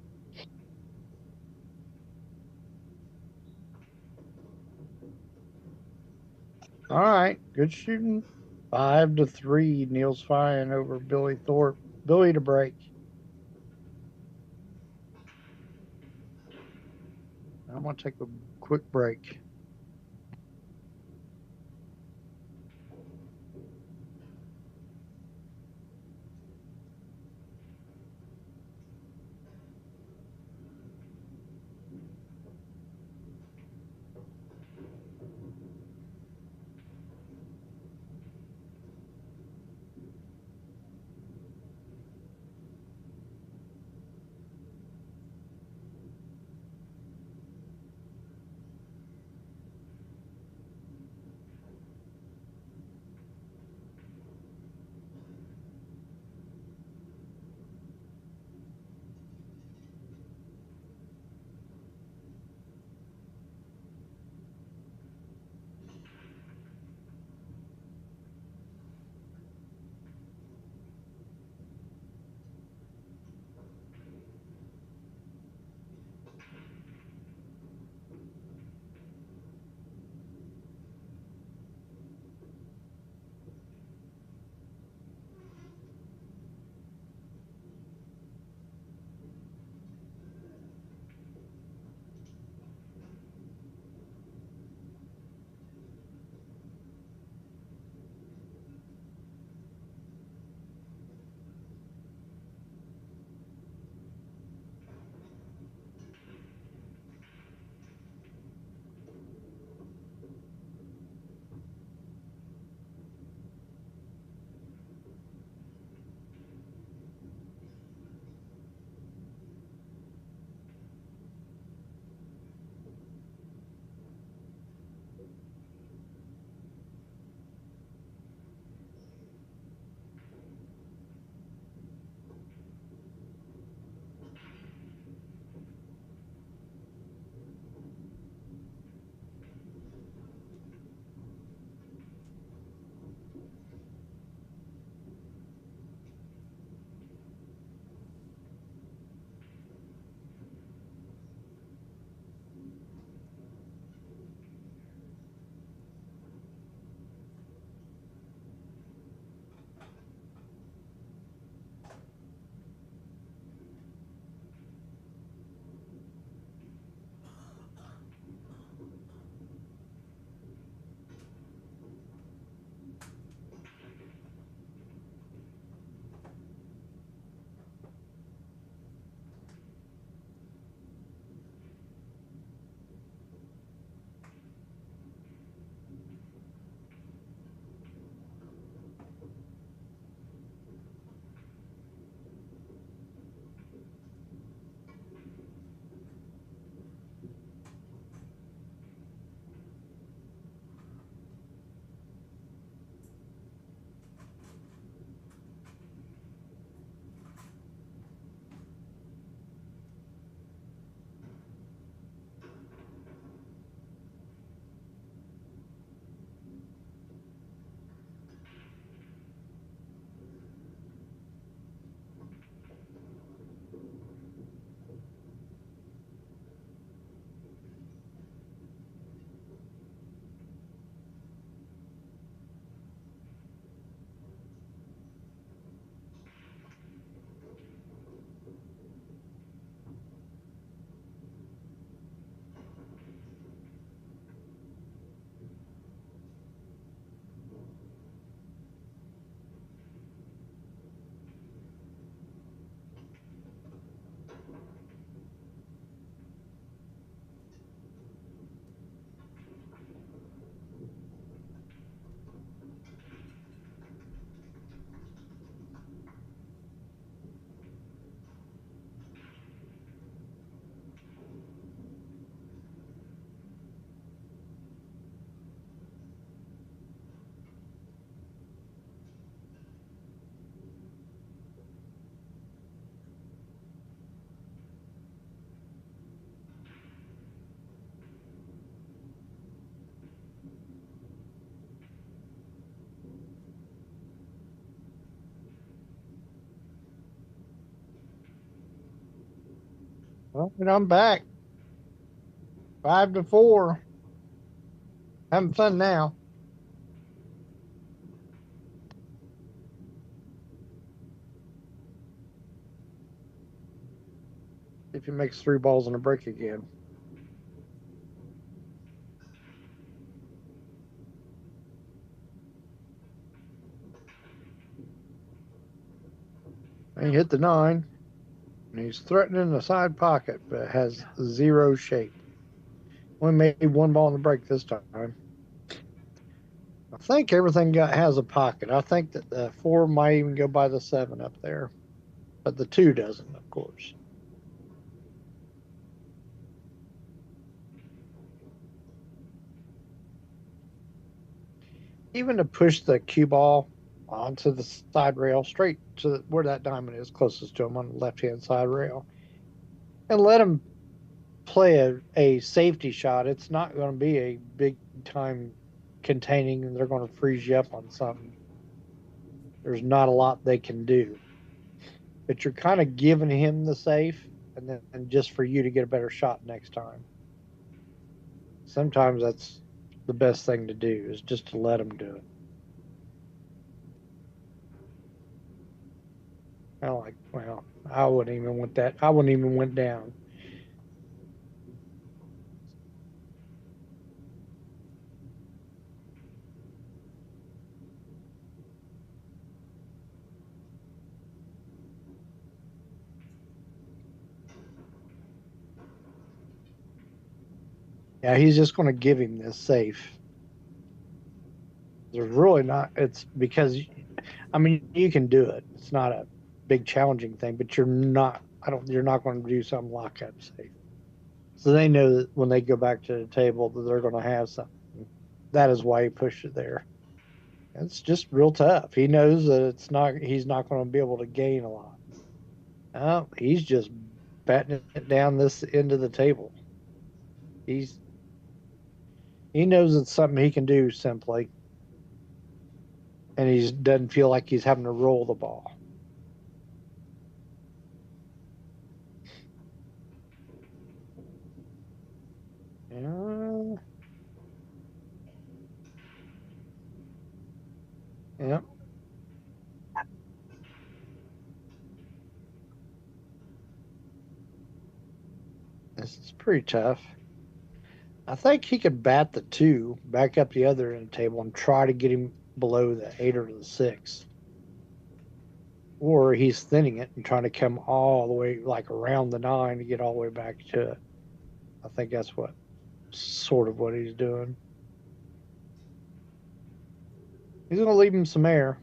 All right, good shooting. 5-3, Niels Feijen over Billy Thorpe. Billy to break. I'm going to take a quick break. Well, and I'm back. 5-4. Having fun now. If he makes 3 balls in a break again. And he hit the 9. And he's threatening the side pocket, but has 0 shape. Only made 1 ball in the break this time. I think everything has a pocket. I think that the 4 might even go by the 7 up there. But the 2 doesn't, of course. Even to push the cue ball onto the side rail, straight to where that diamond is closest to him on the left-hand side rail, and let him play a safety shot. It's not going to be a big time containing, and they're going to freeze you up on something. There's not a lot they can do. But you're kind of giving him the safe, and then just for you to get a better shot next time. Sometimes that's the best thing to do, is just to let him do it. Well, I wouldn't even want that. I wouldn't even went down. Yeah, he's just going to give him this safe. There's really not. It's because, I mean, you can do it. It's not a big challenging thing, but you're not. You're not going to do some lockup safe. So they know that when they go back to the table that they're going to have something. That is why he pushed it there. It's just real tough. He knows that it's not. He's not going to be able to gain a lot. He's just batting it down this end of the table. He knows it's something he can do simply, and he doesn't feel like he's having to roll the ball. Yeah. This is pretty tough. I think he could bat the 2 back up the other end of the table and try to get him below the 8 or the 6. Or he's thinning it and trying to come all the way like around the 9 to get all the way back to it. I think that's sort of what he's doing. He's going to leave him some air.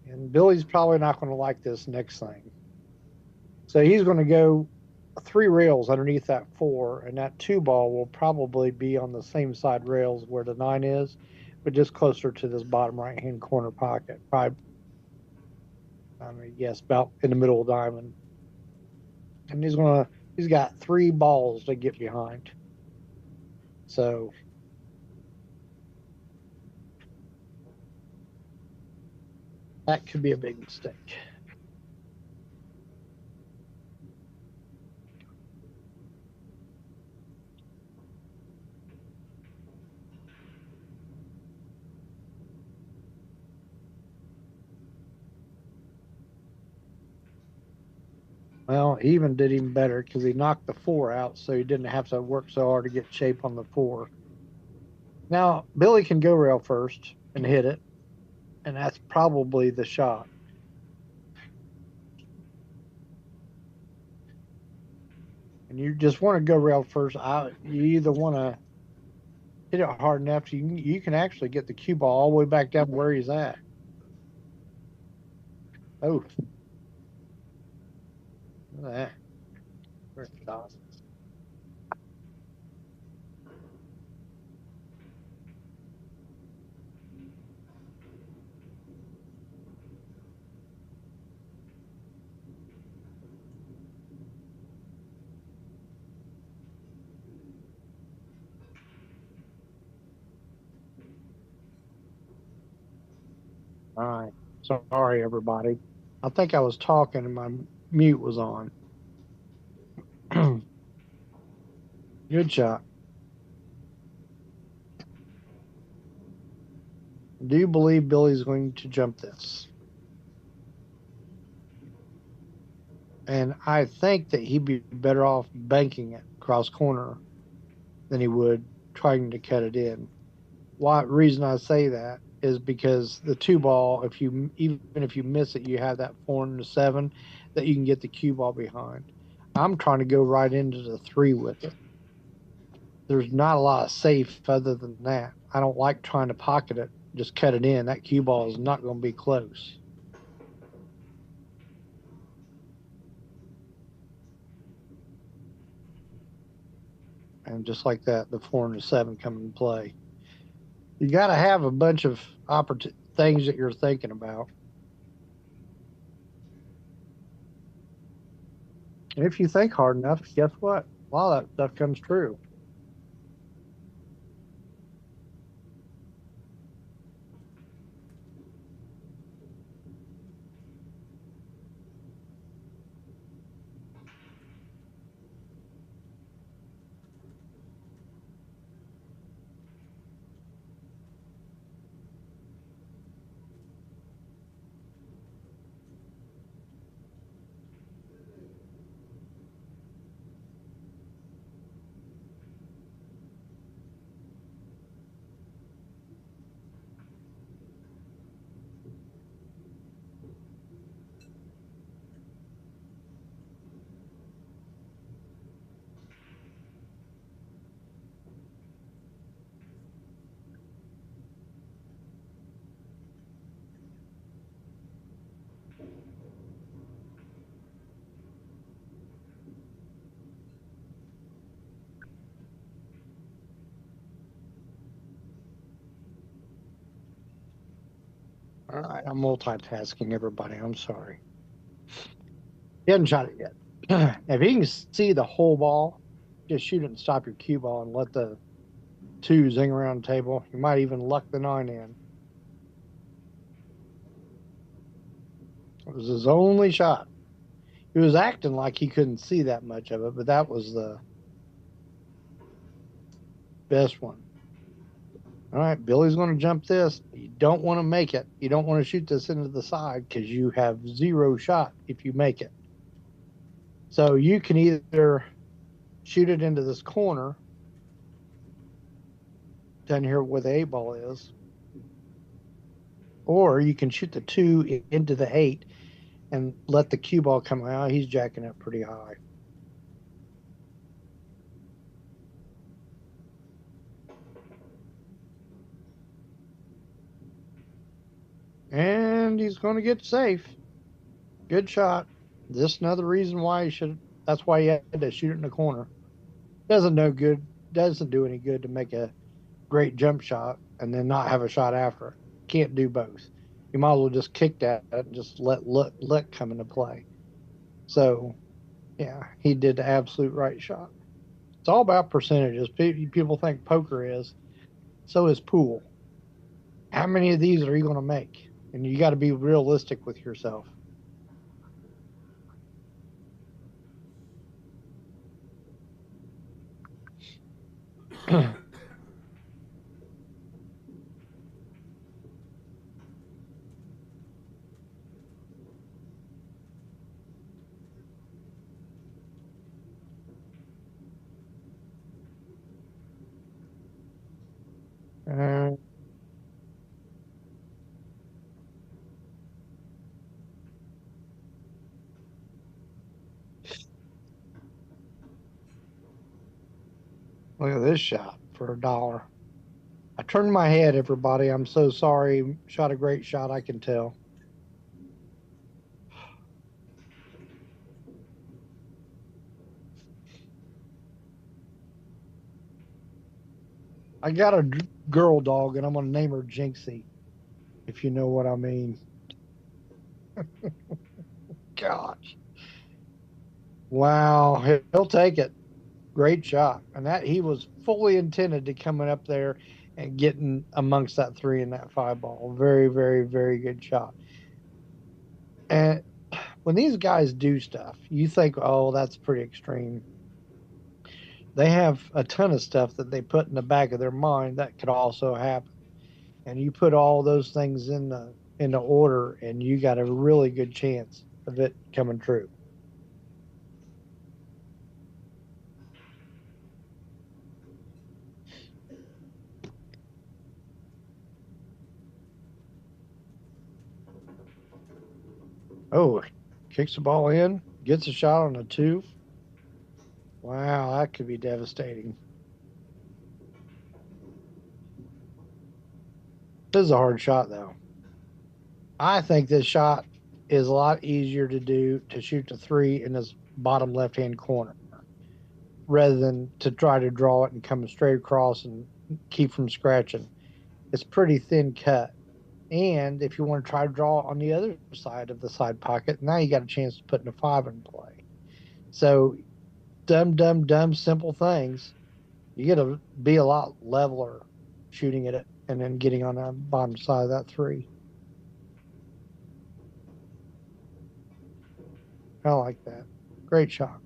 And Billy's probably not going to like this next thing. So he's going to go 3 rails underneath that 4, and that 2 ball will probably be on the same side rails where the 9 is, but just closer to this bottom right-hand corner pocket. Probably, I mean, yes, about in the middle of the diamond. And he's got 3 balls to get behind. So that could be a big mistake. Well, he even did even better because he knocked the 4 out, so he didn't have to work so hard to get shape on the 4. Now, Billy can go rail first and hit it, and that's probably the shot. And you just want to go rail first. You either want to hit it hard enough you can actually get the cue ball all the way back down where he's at. Oh, look at that. Where's the dot? All right. Sorry, everybody. I think I was talking and my mute was on. Good shot. Do you believe Billy's going to jump this? And I think that he'd be better off banking it cross corner than he would trying to cut it in. Why reason I say that is because the 2 ball, if you even if you miss it, you have that 4 and 7 that you can get the cue ball behind. I'm trying to go right into the 3 with it. There's not a lot of safe other than that. I don't like trying to pocket it, just cut it in. That cue ball is not going to be close. And just like that, the 4 and 7 come into play. You got to have a bunch of things that you're thinking about. And if you think hard enough, guess what? A lot of that stuff comes true. All right, I'm multitasking everybody. I'm sorry. He hasn't shot it yet. If he can see the whole ball, just shoot it and stop your cue ball and let the 2 zing around the table. You might even luck the 9 in. It was his only shot. He was acting like he couldn't see that much of it, but that was the best one. All right, Billy's going to jump this. You don't want to make it. You don't want to shoot this into the side because you have 0 shot if you make it. So you can either shoot it into this corner down here where the 8 ball is, or you can shoot the 2 into the 8 and let the cue ball come out. He's jacking up pretty high. And he's going to get safe. Good shot. This is another reason why he should. That's why he had to shoot it in the corner. Doesn't do any good to make a great jump shot and then not have a shot after it. Can't do both. You might as well just kick that and just let luck come into play. So, yeah, he did the absolute right shot. It's all about percentages. People think poker is. So is pool. How many of these are you going to make? And you got to be realistic with yourself. uh, Look at this shot for $1. I turned my head, everybody. I'm so sorry. Shot a great shot, I can tell. I got a girl dog, and I'm going to name her Jinxie, if you know what I mean. Gosh. Wow. He'll take it. Great shot. And that he was fully intended to coming up there and getting amongst that 3 and that 5 ball. Very, very, very good shot. And when these guys do stuff, you think, oh, that's pretty extreme. They have a ton of stuff that they put in the back of their mind that could also happen. And you put all those things in the order, and you got a really good chance of it coming true. Oh, kicks the ball in, gets a shot on a 2. Wow, that could be devastating. This is a hard shot, though. I think this shot is a lot easier to do to shoot the 3 in this bottom left-hand corner rather than to try to draw it and come straight across and keep from scratching. It's pretty thin cut. And if you want to try to draw on the other side of the side pocket, now you got a chance to put in a 5 in play. So dumb, simple things. You get to be a lot leveler shooting at it and then getting on the bottom side of that 3. I like that. Great shot.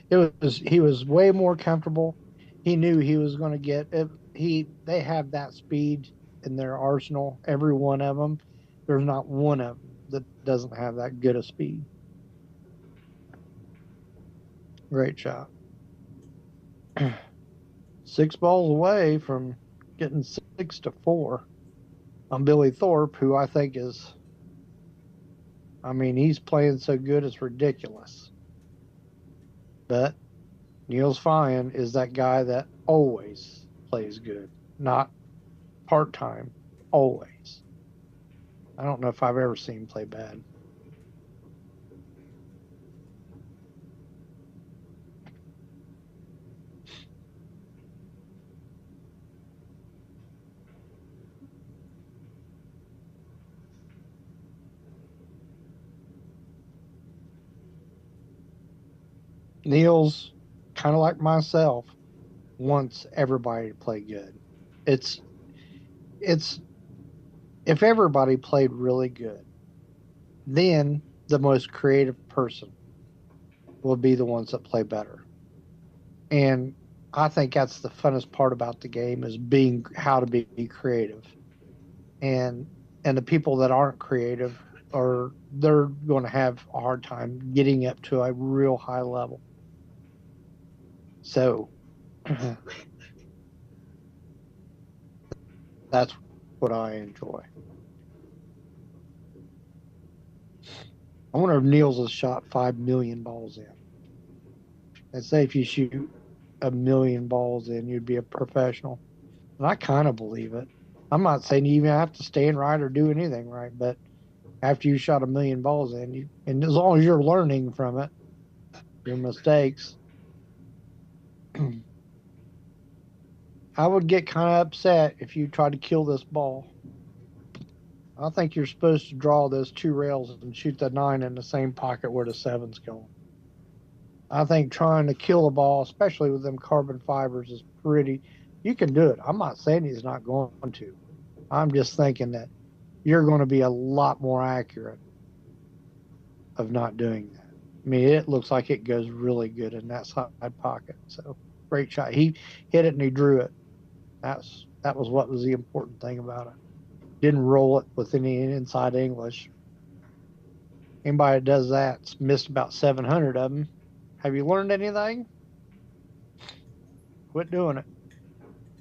He was way more comfortable. He knew he was going to get it. They have that speed in their arsenal. Every one of them. There's not one of them that doesn't have that good a speed. Great shot. 6 balls away from getting 6-4 on Billy Thorpe, who I think is, I mean, he's playing so good it's ridiculous. But Niels Feijen is that guy that always plays good, not part-time, always. I don't know if I've ever seen him play bad. Niels, kind of like myself, wants everybody to play good. It's if everybody played really good, then the most creative person will be the ones that play better. And I think that's the funnest part about the game is being how to be creative. And the people that aren't creative are they're going to have a hard time getting up to a real high level. So that's what I enjoy. I wonder if Niels has shot 5 million balls in. And say if you shoot 1 million balls in, you'd be a professional. And I kind of believe it. I'm not saying you even have to stand right or do anything right, but after you shot 1 million balls in, and as long as you're learning from it, your mistakes, I would get kind of upset if you tried to kill this ball. I think you're supposed to draw those 2 rails and shoot the 9 in the same pocket where the 7's going. I think trying to kill a ball, especially with them carbon fibers, is pretty. You can do it. I'm not saying he's not going to. I'm just thinking that you're going to be a lot more accurate of not doing that. I mean, it looks like it goes really good in that side pocket. So great shot. He hit it and he drew it. That was what was the important thing about it. Didn't roll it with any inside English. Anybody that does that's missed about 700 of them. Have you learned anything? Quit doing it.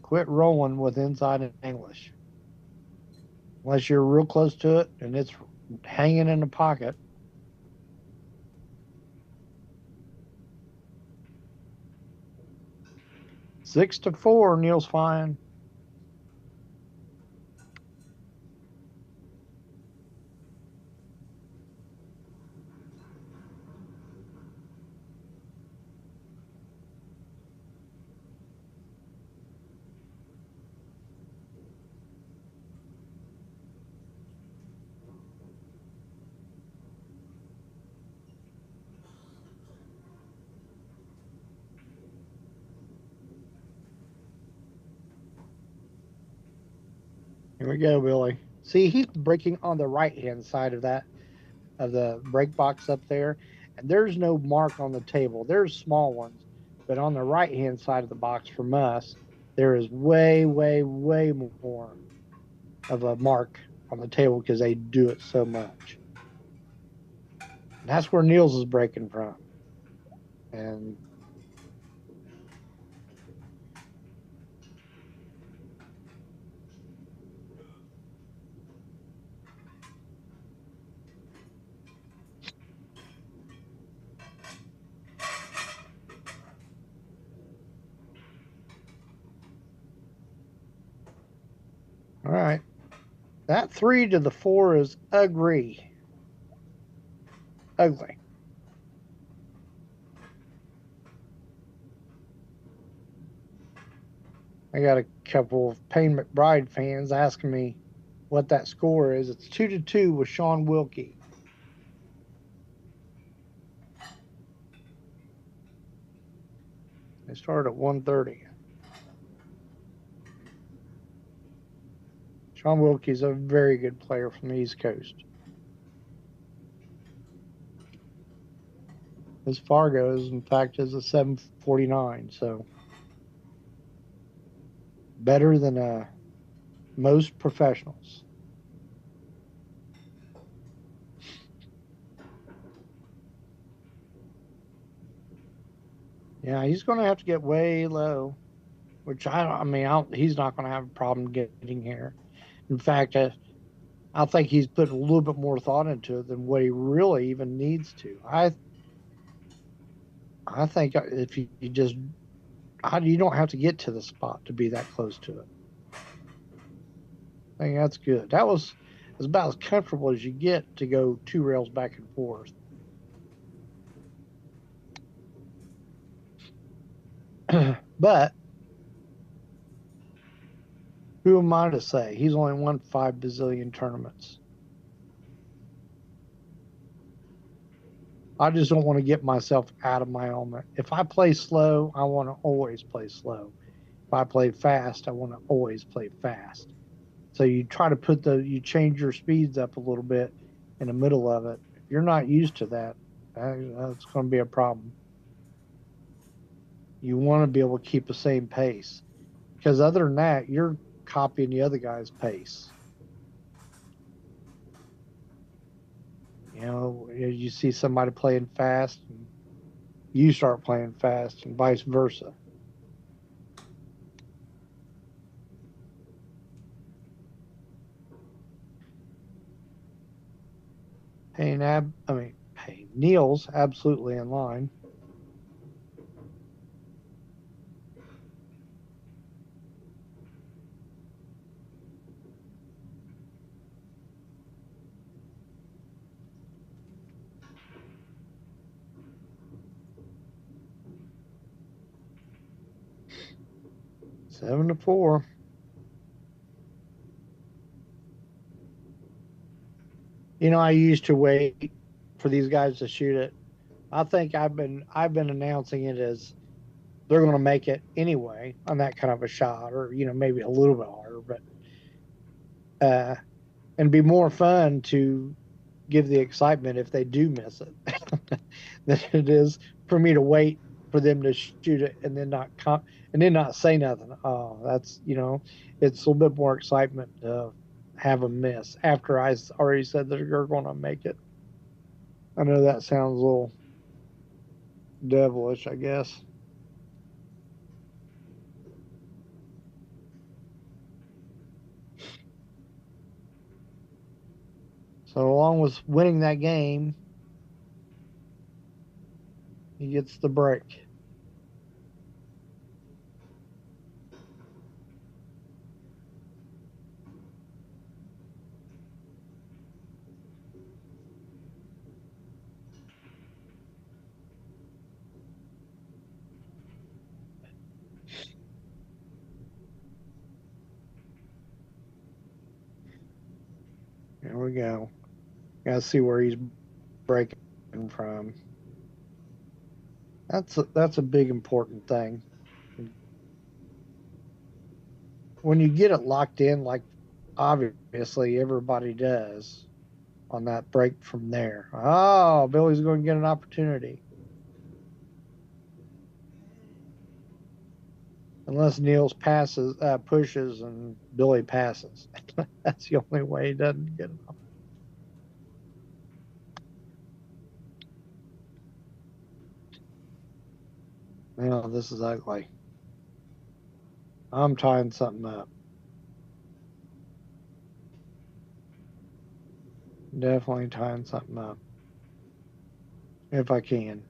Quit rolling with inside English. Unless you're real close to it and it's hanging in the pocket. Six to four, Niels Feijen. Here we go, Billy. See, he's breaking on the right-hand side of that, of the break box up there, and there's no mark on the table. There's small ones, But on the right-hand side of the box from us, there is way, way, way more of a mark on the table because they do it so much. And that's where Niels is breaking from. And all right. That 3 to the 4 is ugly. Ugly. I got a couple of Payne McBride fans asking me what that score is. It's 2-2 with Sean Wilkie. They started at 1:30. Sean Wilkie's a very good player from the East Coast. His Fargo is, in fact, is a 749, so better than most professionals. Yeah, he's going to have to get way low, which he's not going to have a problem getting here. In fact, I think he's putting a little bit more thought into it than what he really even needs to. I think if you just, you don't have to get to the spot to be that close to it. I think that's good. That was about as comfortable as you get to go 2 rails back and forth. But who am I to say? He's only won 5 bazillion tournaments. I just don't want to get myself out of my element. If I play slow, I want to always play slow. If I play fast, I want to always play fast. So you try to you change your speeds up a little bit in the middle of it. If you're not used to that, that's going to be a problem. You want to be able to keep the same pace, because other than that, you're copying the other guy's pace. You know, you see somebody playing fast, and you start playing fast, and vice versa. Niels absolutely in line. Seven to 4. You know, I used to wait for these guys to shoot it. I think I've been announcing it as they're going to make it anyway on that kind of a shot, or maybe a little bit harder, but and be more fun to give the excitement if they do miss it than it is for me to wait for them to shoot it and then not say nothing. Oh, that's it's a little bit more excitement to have a miss after I already said that you're going to make it. I know that sounds a little devilish, I guess. So along with winning that game, he gets the break. There we go. Gotta see where he's breaking from. That's a big important thing. When you get it locked in, like obviously everybody does on that break from there. Oh, Billy's going to get an opportunity. Unless Niels passes, pushes, and Billy passes. That's the only way he doesn't get enough. Now this is ugly. I'm tying something up. Definitely tying something up. If I can.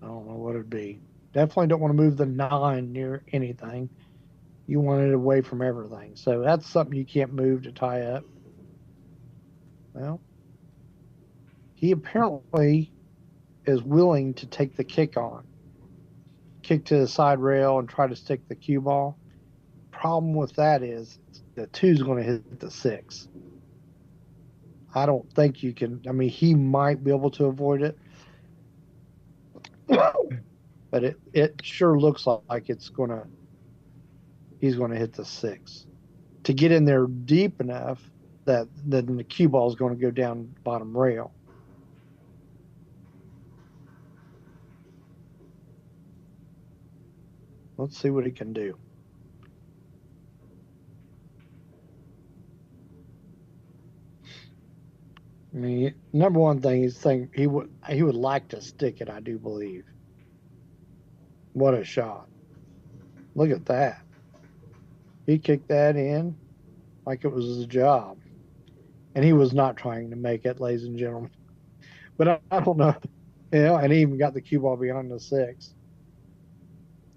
I don't know what it'd be. Definitely don't want to move the 9 near anything. You want it away from everything. So that's something you can't move to tie up. Well, he apparently is willing to take the kick on. Kick to the side rail and try to stick the cue ball. Problem with that is the 2's going to hit the 6. I don't think you can. I mean, he might be able to avoid it, but it sure looks like he's going to hit the 6 to get in there deep enough that then the cue ball is going to go down bottom rail. Let's see what he can do. I mean, number one thing is he would like to stick it, I do believe. What a shot. Look at that. He kicked that in like it was his job. And he was not trying to make it, ladies and gentlemen. But I don't know. And he even got the cue ball beyond the 6.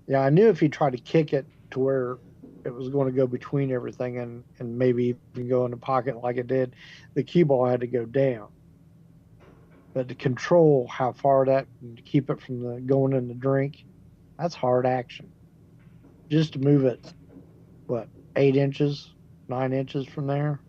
Yeah, I knew if he tried to kick it to where it was going to go between everything and maybe even go in the pocket like it did, the cue ball had to go down. But to control how far that and to keep it from the going in the drink, that's hard action. Just to move it, what, 8 inches, 9 inches from there?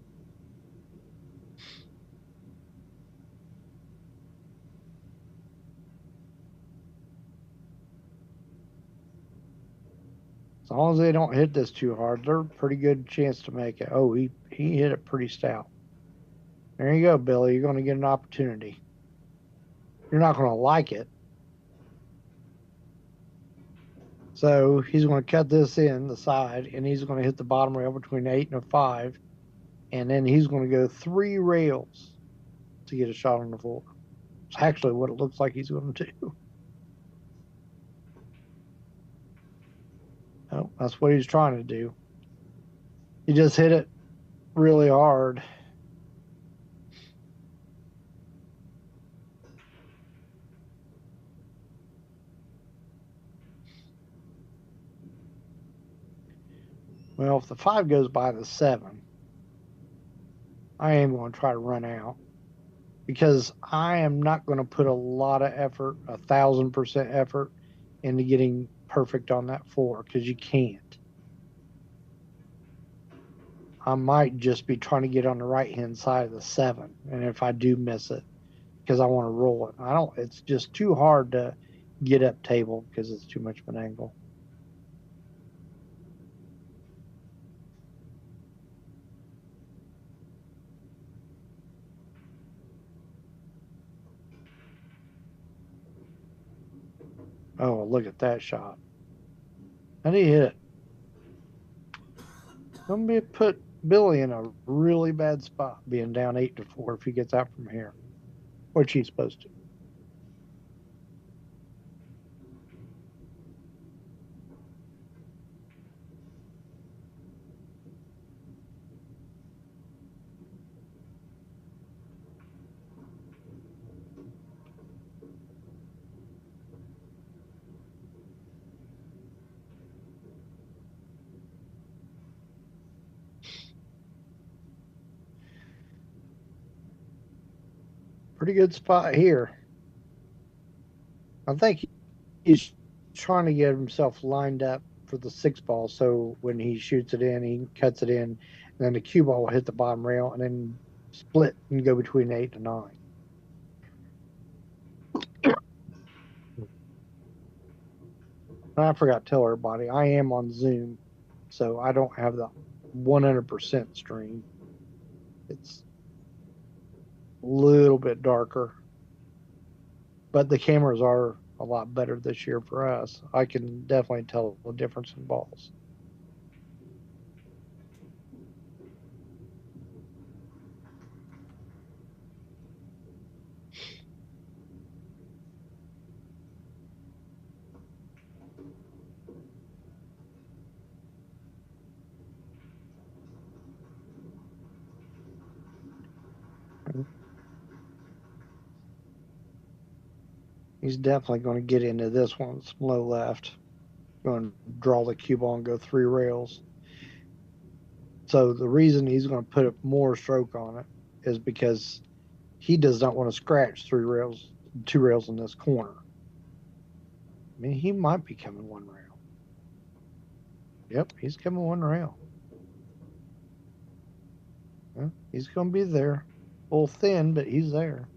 As long as they don't hit this too hard, they're a pretty good chance to make it. Oh, he hit it pretty stout. There you go, Billy. You're going to get an opportunity. You're not going to like it. So he's going to cut this in the side, and he's going to hit the bottom rail between 8 and a 5. And then he's going to go 3 rails to get a shot on the floor. It's actually what it looks like he's going to do. Oh, that's what he's trying to do. He just hit it really hard. Well, if the 5 goes by the 7, I am going to try to run out because I am not going to put a lot of effort, 1,000% effort, into getting perfect on that 4 because you can't. I might just be trying to get on the right hand side of the 7, and if I do miss it, because I want to roll it, it's just too hard to get up table because it's too much of an angle. Oh, look at that shot. How did he hit it? I'm going to put Billy in a really bad spot being down 8-4 if he gets out from here, which he's supposed to. Pretty good spot here. I think he's trying to get himself lined up for the 6 ball, so when he shoots it in, he cuts it in, and then the cue ball will hit the bottom rail and then split and go between 8 and 9. I forgot to tell everybody, I am on Zoom, so I don't have the 100% stream. It's a little bit darker, but the cameras are lot better this year for us. I can definitely tell the difference in balls. He's definitely going to get into this one. It's low left. Going to draw the cue ball and go 3 rails. So the reason he's going to put more stroke on it is because he does not want to scratch 2 rails in this corner. I mean, he might be coming 1 rail. Yep, he's coming 1 rail. Well, he's going to be there. A little thin, but he's there.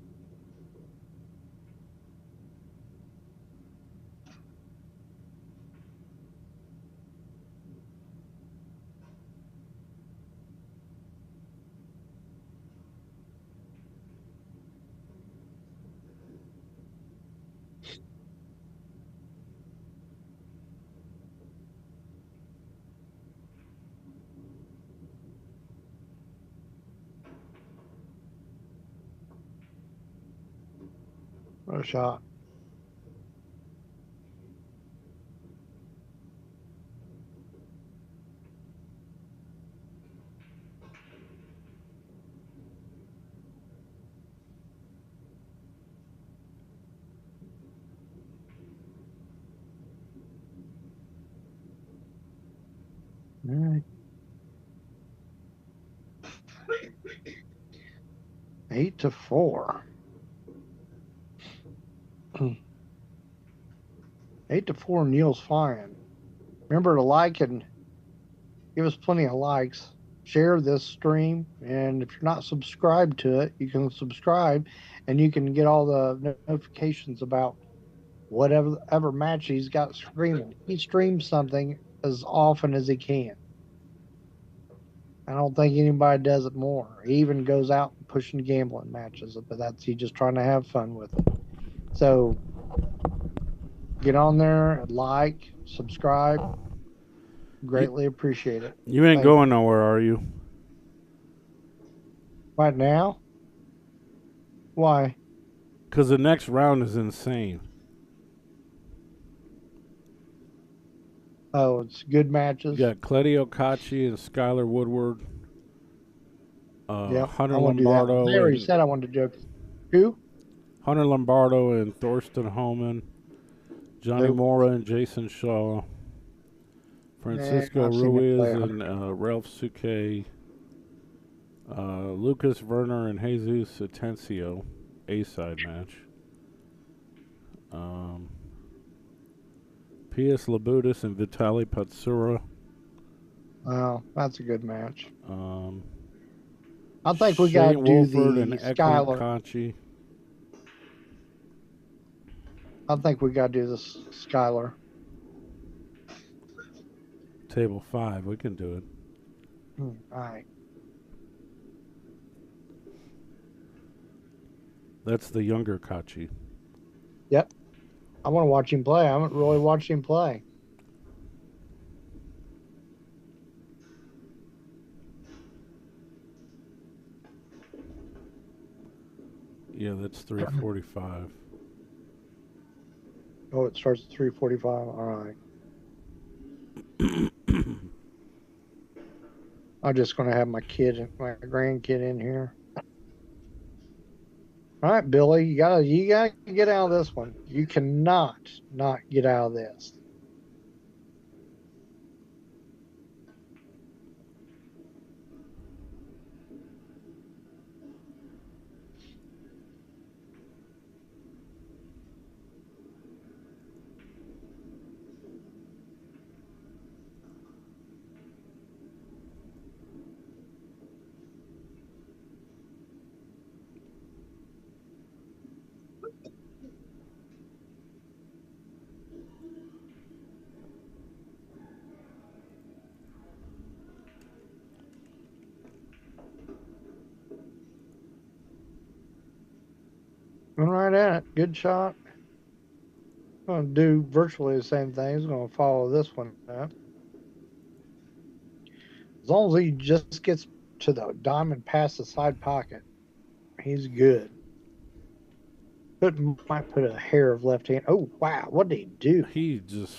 What a shot. All right. 8-4. 8-4, Niels Feijen. Remember to like and give us plenty of likes. Share this stream, and if you're not subscribed to it, you can subscribe, and you can get all the notifications about whatever match he's got streaming. He streams something as often as he can. I don't think anybody does it more. He even goes out and pushing gambling matches, but that's he just trying to have fun with it. So get on there, like, subscribe. Greatly appreciate it. You ain't going nowhere, are you? Right now? Why? Because the next round is insane. Oh, it's good matches. You got Cledio Kachi and Skylar Woodward. Hunter I want to do that. I already said I wanted to joke. Who? Hunter Lombardo and Thorsten Homan. Johnny Mora and Jason Shaw. Francisco Ruiz and Ralph Suke. Lucas Werner and Jesus Atencio. A-side match. P.S. Labutis and Vitaly Patsura. Oh, that's a good match. I think we got to do Wolford the and Skylar. Kachi. I think we got to do the Skylar. Table 5, we can do it. All right. That's the younger Kachi. Yep. I want to watch him play. I haven't really watched him play. Yeah, that's 345. Oh, it starts at 3:45. All right. I'm just going to have my grandkid in here. All right, Billy, you gotta get out of this one. You cannot not get out of this. Going right at it. Good shot. going to do virtually the same thing. He's going to follow this one up. As long as he just gets to the diamond past the side pocket, he's good. Might put a hair of left hand. Oh, wow. What did he do? He just...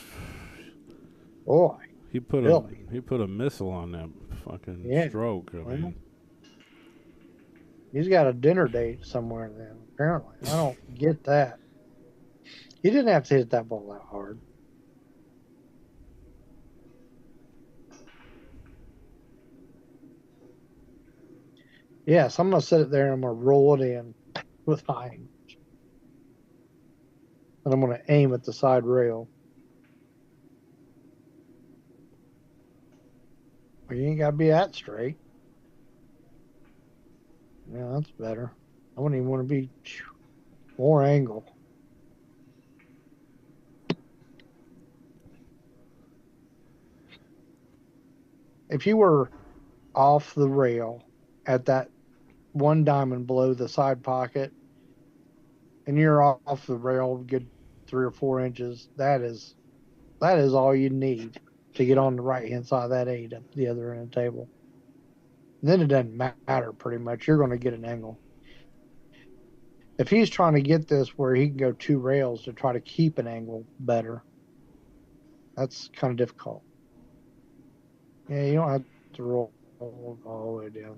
Boy. He put a missile on that fucking stroke. I mean, he's got a dinner date somewhere then, apparently. I don't get that. He didn't have to hit that ball that hard. Yes, I'm going to sit it there and I'm going to roll it in with high angles. And I'm going to aim at the side rail. Well, you ain't got to be that straight. Yeah, that's better. I wouldn't even want to be more angle. If you were off the rail at that one diamond below the side pocket and you're off the rail a good 3 or 4 inches, that is all you need to get on the right hand side of that 8 at the other end of the table. And then it doesn't matter pretty much. You're going to get an angle. If he's trying to get this where he can go 2 rails to try to keep an angle better, that's kind of difficult. Yeah, you don't have to roll all the way down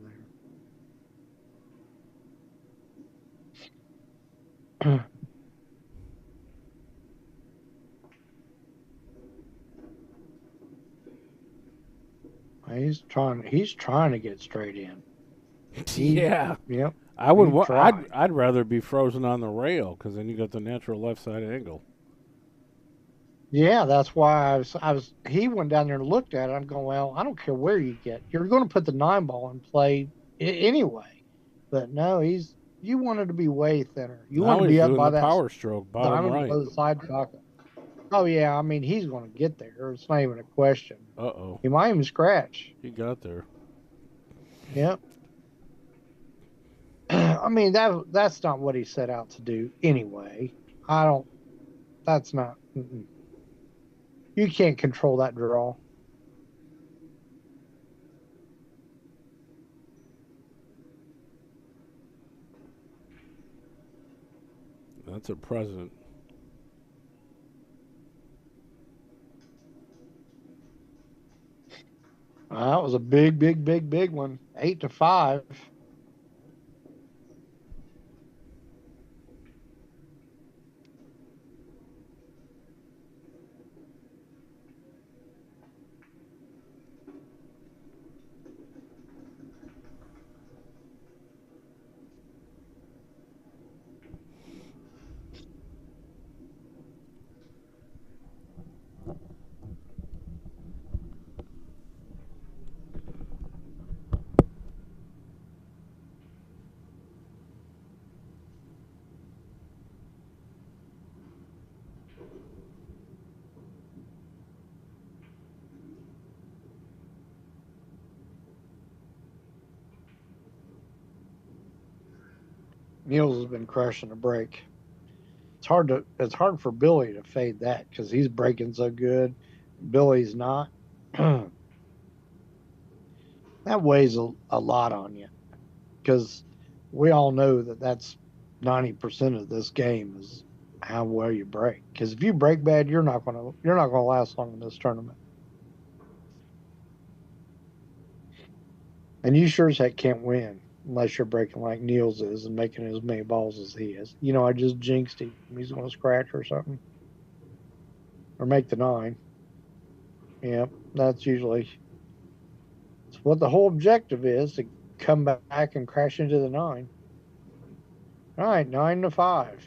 there. He's trying to get straight in. Yeah. Yep. I'd rather be frozen on the rail because then you got the natural left side angle. Yeah, that's why he went down there and looked at it. I'm going, well, I don't care where you get. You're going to put the 9 ball in play anyway. But no, you wanted to be way thinner. You want to be up by that power stroke, bottom right. Below the side pocket. Oh yeah, I mean he's going to get there. It's not even a question. Uh-oh. He might even scratch. He got there. Yep. I mean that's not what he set out to do anyway. That's not. You can't control that draw. That's a present. That was a big one. 8-5. Niels has been crushing a break. It's hard for Billy to fade that because he's breaking so good. Billy's not. That weighs a lot on you because we all know that's 90% of this game is how well you break. Because if you break bad, you're not gonna last long in this tournament. And you sure as heck can't win unless you're breaking like Niels is and making as many balls as he is. I just jinxed him. He's going to scratch or something. Or make the 9. Yeah, that's usually what the whole objective is, to come back and crash into the 9. All right, 9-5.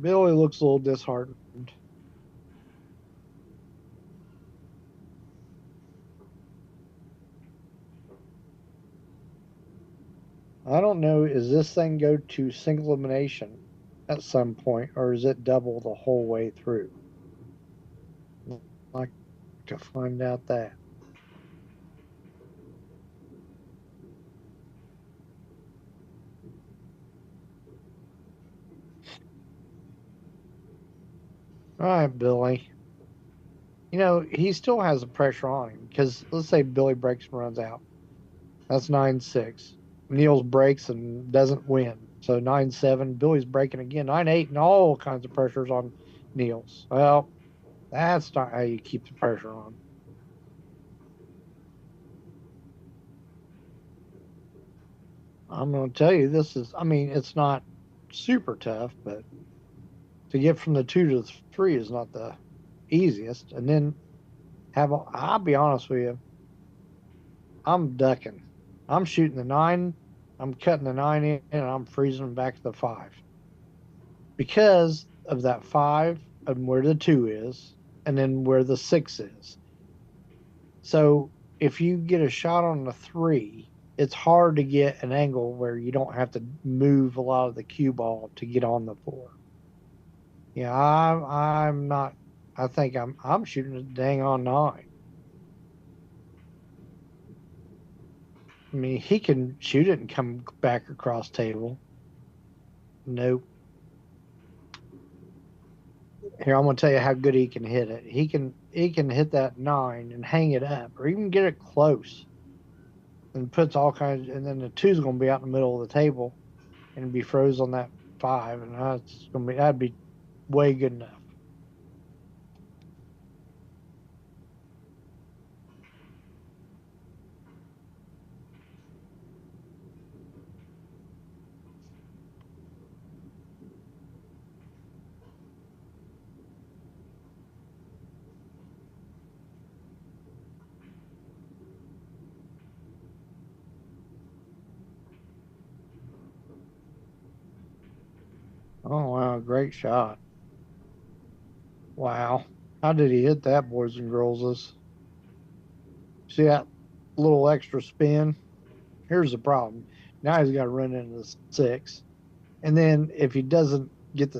Billy looks a little disheartened. I don't know, is this thing go to single elimination at some point, or is it double the whole way through? I'd like to find out that. All right, Billy. You know, he still has the pressure on him because let's say Billy breaks and runs out. That's 9-6. Niels breaks and doesn't win. So 9-7. Billy's breaking again. 9-8, and all kinds of pressures on Niels. Well, that's not how you keep the pressure on. I'm going to tell you, this is, I mean, it's not super tough, but to get from the 2 to the 3 is not the easiest. And then I'll be honest with you, I'm ducking. I'm shooting the 9, I'm cutting the 9 in, and I'm freezing them back to the 5 because of that 5 and where the 2 is, and then where the 6 is. So if you get a shot on the 3, it's hard to get an angle where you don't have to move a lot of the cue ball to get on the 4. Yeah, I'm not. I think I'm shooting a dang on 9. I mean, he can shoot it and come back across table. Nope. Here, I'm gonna tell you how good he can hit it. He can hit that 9 and hang it up, or even get it close, and puts all kinds. And then the 2's gonna be out in the middle of the table and be froze on that 5, and that'd be way good enough. Oh wow, great shot! Wow, how did he hit that, boys and girls? See that little extra spin? Here's the problem. Now he's got to run into the 6. And then if he doesn't get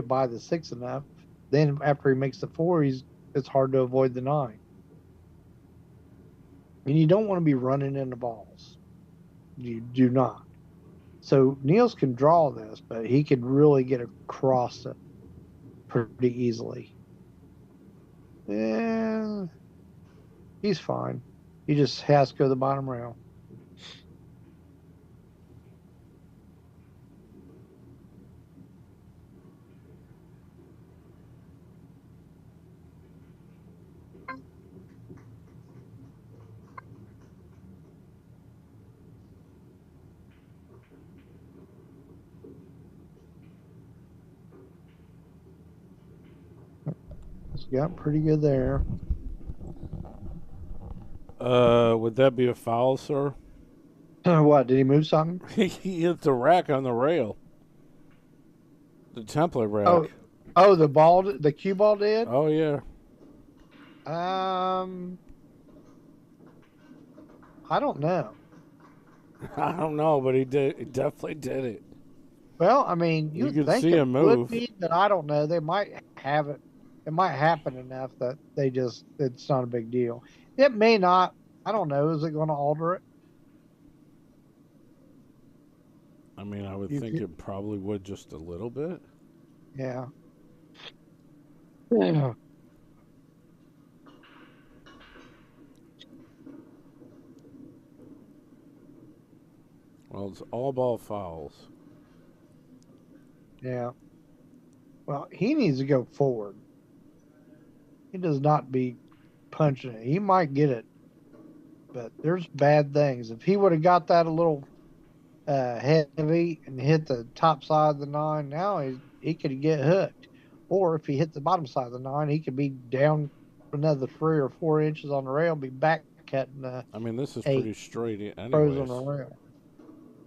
by the 6 enough, then after he makes the 4, it's hard to avoid the 9. And you don't want to be running into balls. You do not. So Niels can draw this, but he could really get across it pretty easily. Yeah, he's fine. He just has to go to the bottom rail. He's got pretty good there. Would that be a foul, sir? What, did he move something? He hit the rack on the rail. The template Oh, rack. the cue ball did? Oh, yeah. I don't know. I don't know, but he did. He definitely did it. Well, I mean, You you'd could think see it him would move. be, but I don't know. They might have it. It might happen enough that it's not a big deal. It may not. I don't know. Is it going to alter it? I mean, I would You think could, it probably would just a little bit. yeah. Yeah. Well, it's all ball fouls. Yeah. Well, he needs to go forward. He does not be punching it. He might get it, but there's bad things. If he would have got that a little heavy and hit the top side of the 9, now he could get hooked. Or if he hit the bottom side of the 9, he could be down another 3 or 4 inches on the rail, be back cutting the I mean, this is 8, pretty straight, froze on anyways. the rail.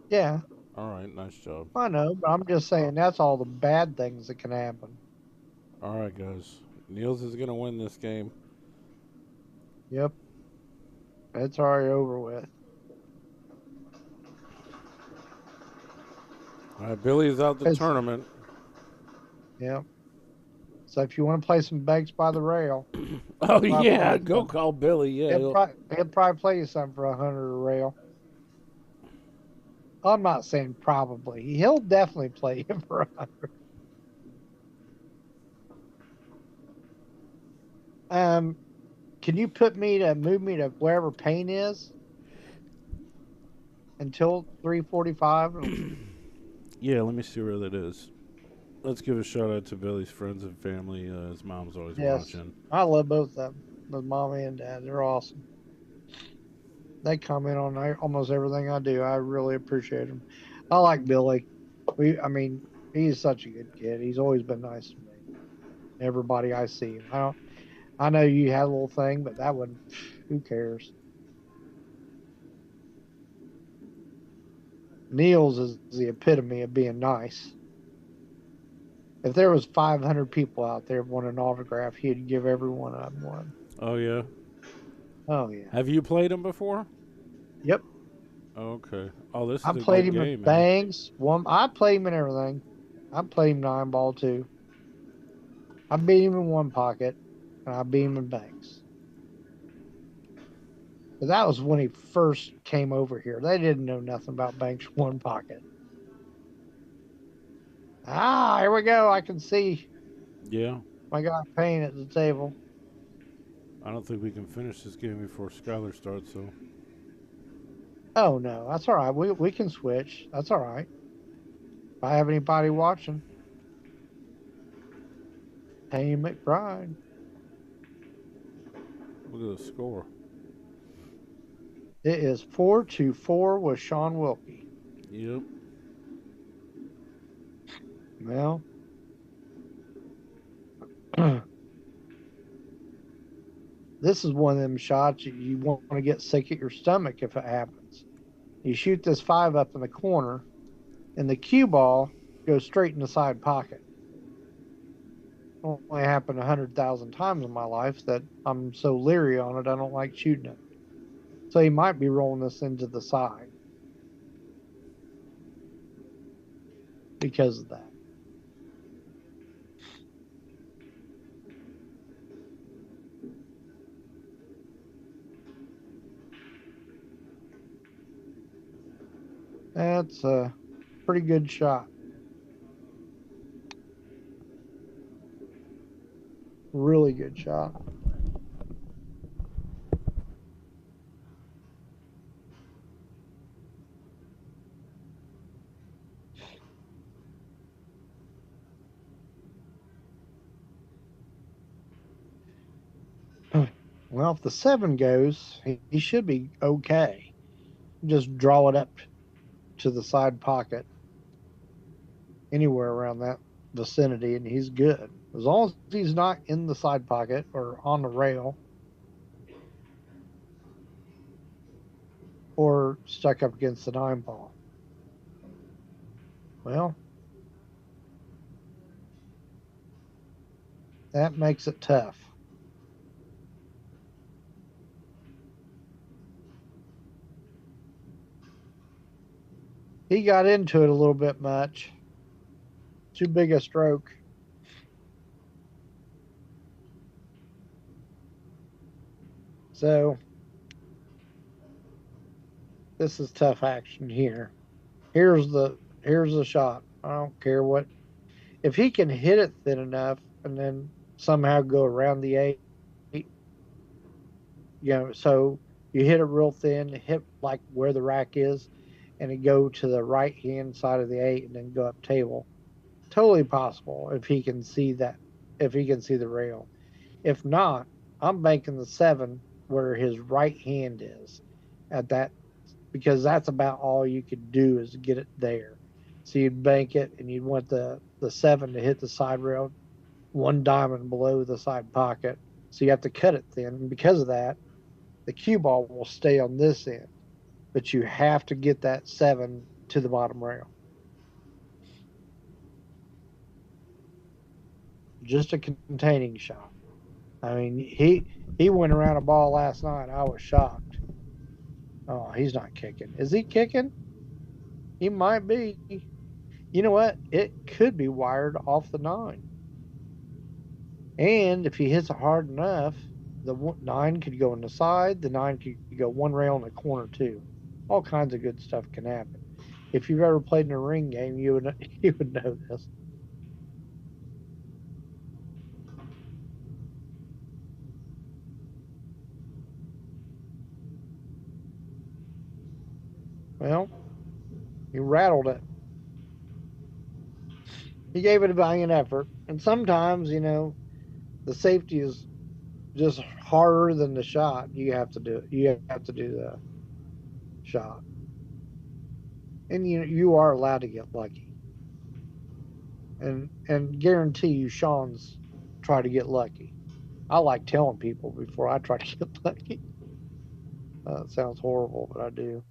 Yeah, All right, nice job. I know, but I'm just saying that's all the bad things that can happen. All right, guys. Niels is gonna win this game. Yep, it's already over with. All right, Billy's out the It's tournament. Yep. So if you want to play some bakes by the rail, Oh I'll play yeah, you go some. call Billy. Yeah, He'll probably play you something for 100 a rail. I'm not saying probably. He'll definitely play you for 100. Can you move me to wherever pain is until 3:45? Yeah, let me see where that is. Let's give a shout out to Billy's friends and family. His mom's always Yes, watching. I love both of them, both mommy and dad. They're awesome. They comment on almost everything I do. I really appreciate them. I like Billy. I mean, he's such a good kid. He's always been nice to me. Everybody I see. I know you had a little thing, but that one, who cares? Niels is the epitome of being nice. If there was 500 people out there wanting an autograph, he'd give every one of them one. Oh yeah. Oh yeah. Have you played him before? Yep. Okay. Oh, this I is a played good him in game, man. bangs. I played him in everything. I played him 9 ball too. I beat him in one pocket, and I beat him in banks. But that was when he first came over here. They didn't know nothing about banks one pocket. Ah, here we go. I can see Yeah. my guy Payne at the table. I don't think we can finish this game before Skylar starts, so. Oh no, that's all right. We can switch. That's all right. If I have anybody watching, Payne McBride. Look at the score. It is 4-4 with Sean Wilkie. Yep. Well, this is one of them shots you want to get sick at your stomach if it happens. You shoot this 5 up in the corner, and the cue ball goes straight in the side pocket. It only happened 100,000 times in my life that I'm so leery on it, I don't like shooting it. So he might be rolling this into the side because of that. That's a pretty good shot. Really good shot. Well, if the 7 goes, he should be okay. Just draw it up to the side pocket, anywhere around that vicinity, and he's good. As long as he's not in the side pocket or on the rail or stuck up against the 9 ball. Well, that makes it tough. He got into it a little bit much. Too big a stroke. So this is tough action here. Here's the shot. I don't care what, if he can hit it thin enough and then somehow go around the 8, so you hit it real thin, hit like where the rack is, and it go to the right hand side of the 8 and then go up table. Totally possible if he can see that, if he can see the rail. If not, I'm banking the 7 where his right hand is at that, because that's about all you could do is get it there. So you'd bank it and you'd want the 7 to hit the side rail, 1 diamond below the side pocket. So you have to cut it thin. And because of that, the cue ball will stay on this end, but you have to get that 7 to the bottom rail. Just a containing shot. I mean, he went around a ball last night. I was shocked. Oh, he's not kicking. Is he kicking? He might be. You know what? It could be wired off the 9. And if he hits it hard enough, the 9 could go in the side. The 9 could go one rail in the corner too. All kinds of good stuff can happen. If you've ever played in a ring game, you would you would know this. Well, he rattled it. He gave it a valiant effort. And sometimes, you know, the safety is just harder than the shot. You have to do it. You have to do the shot. And you are allowed to get lucky. And guarantee you Sean's try to get lucky. I like telling people before I try to get lucky. It sounds horrible, but I do.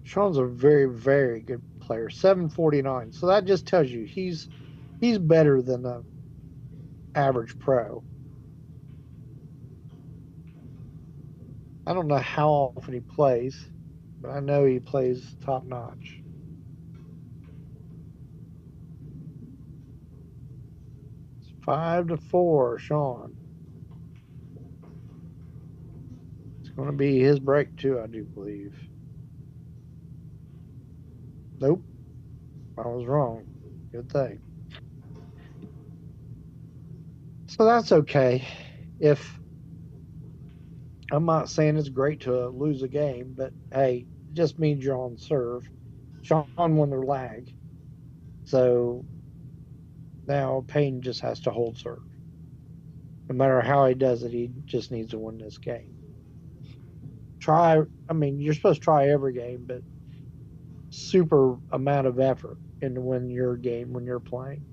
Sean's a very, very good player. 749. So that just tells you he's better than the average pro. I don't know how often he plays, but I know he plays top notch. It's 5-4, Sean. It's going to be his break too, I do believe. Nope, I was wrong. Good thing. So that's okay. If I'm not saying it's great to lose a game, but hey, it just means you're on serve. Sean won their lag. So now Payne just has to hold serve. No matter how he does it, he just needs to win this game. I mean, you're supposed to try every game, but super amount of effort into win your game when you're playing.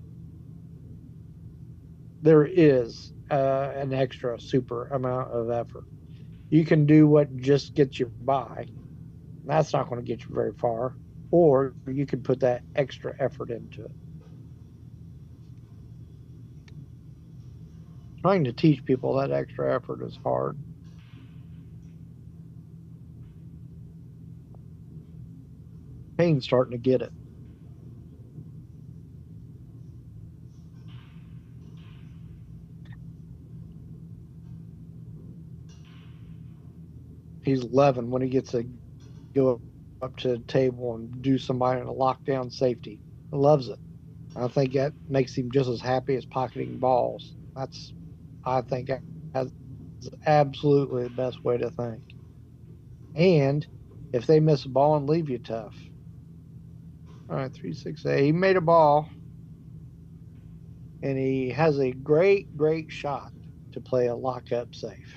There is an extra super amount of effort. You can do what just gets you by. That's not going to get you very far. Or you can put that extra effort into it. Trying to teach people that extra effort is hard. Payne's starting to get it. He's 11 when he gets to go up to the table and do somebody in a lockdown safety. He loves it. I think that makes him just as happy as pocketing balls. I think, that's absolutely the best way to think. And if they miss a ball and leave you tough. All right, 3-6-8. He made a ball, and he has a great, great shot to play a lockup safe.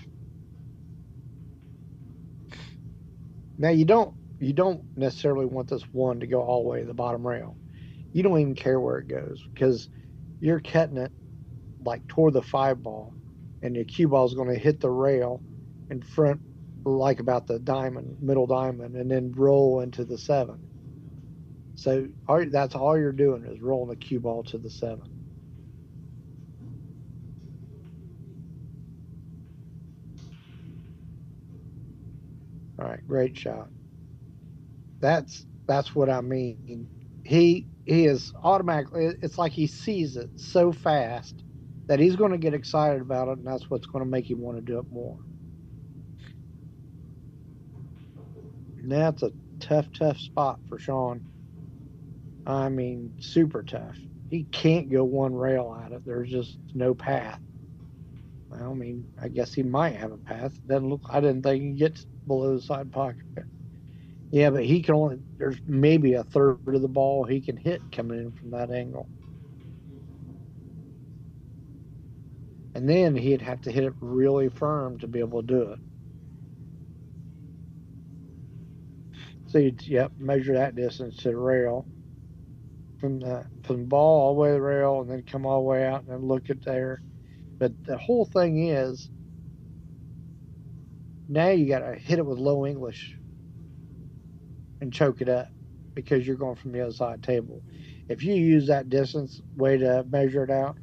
Now you don't necessarily want this one to go all the way to the bottom rail. You don't even care where it goes because you're cutting it like toward the 5 ball, and the cue ball is going to hit the rail in front, like about the diamond, middle diamond, and then roll into the 7. So that's all you're doing is rolling the cue ball to the 7. All right, great shot. That's what I mean. He is automatically. It's like he sees it so fast that he's going to get excited about it, and that's what's going to make him want to do it more. And that's a tough, tough spot for Sean. I mean, super tough. He can't go one rail at it. There's just no path. Well, I mean, I guess he might have a path. Doesn't look. I didn't think he gets below the side pocket. Yeah, but he can only. There's maybe a third of the ball he can hit coming in from that angle, and then he'd have to hit it really firm to be able to do it. So yep, measure that distance to the rail from the ball all the way to the rail, and then come all the way out and then look at there. But the whole thing is now you got to hit it with low English and choke it up because you're going from the other side of the table. If you use that distance way to measure it out,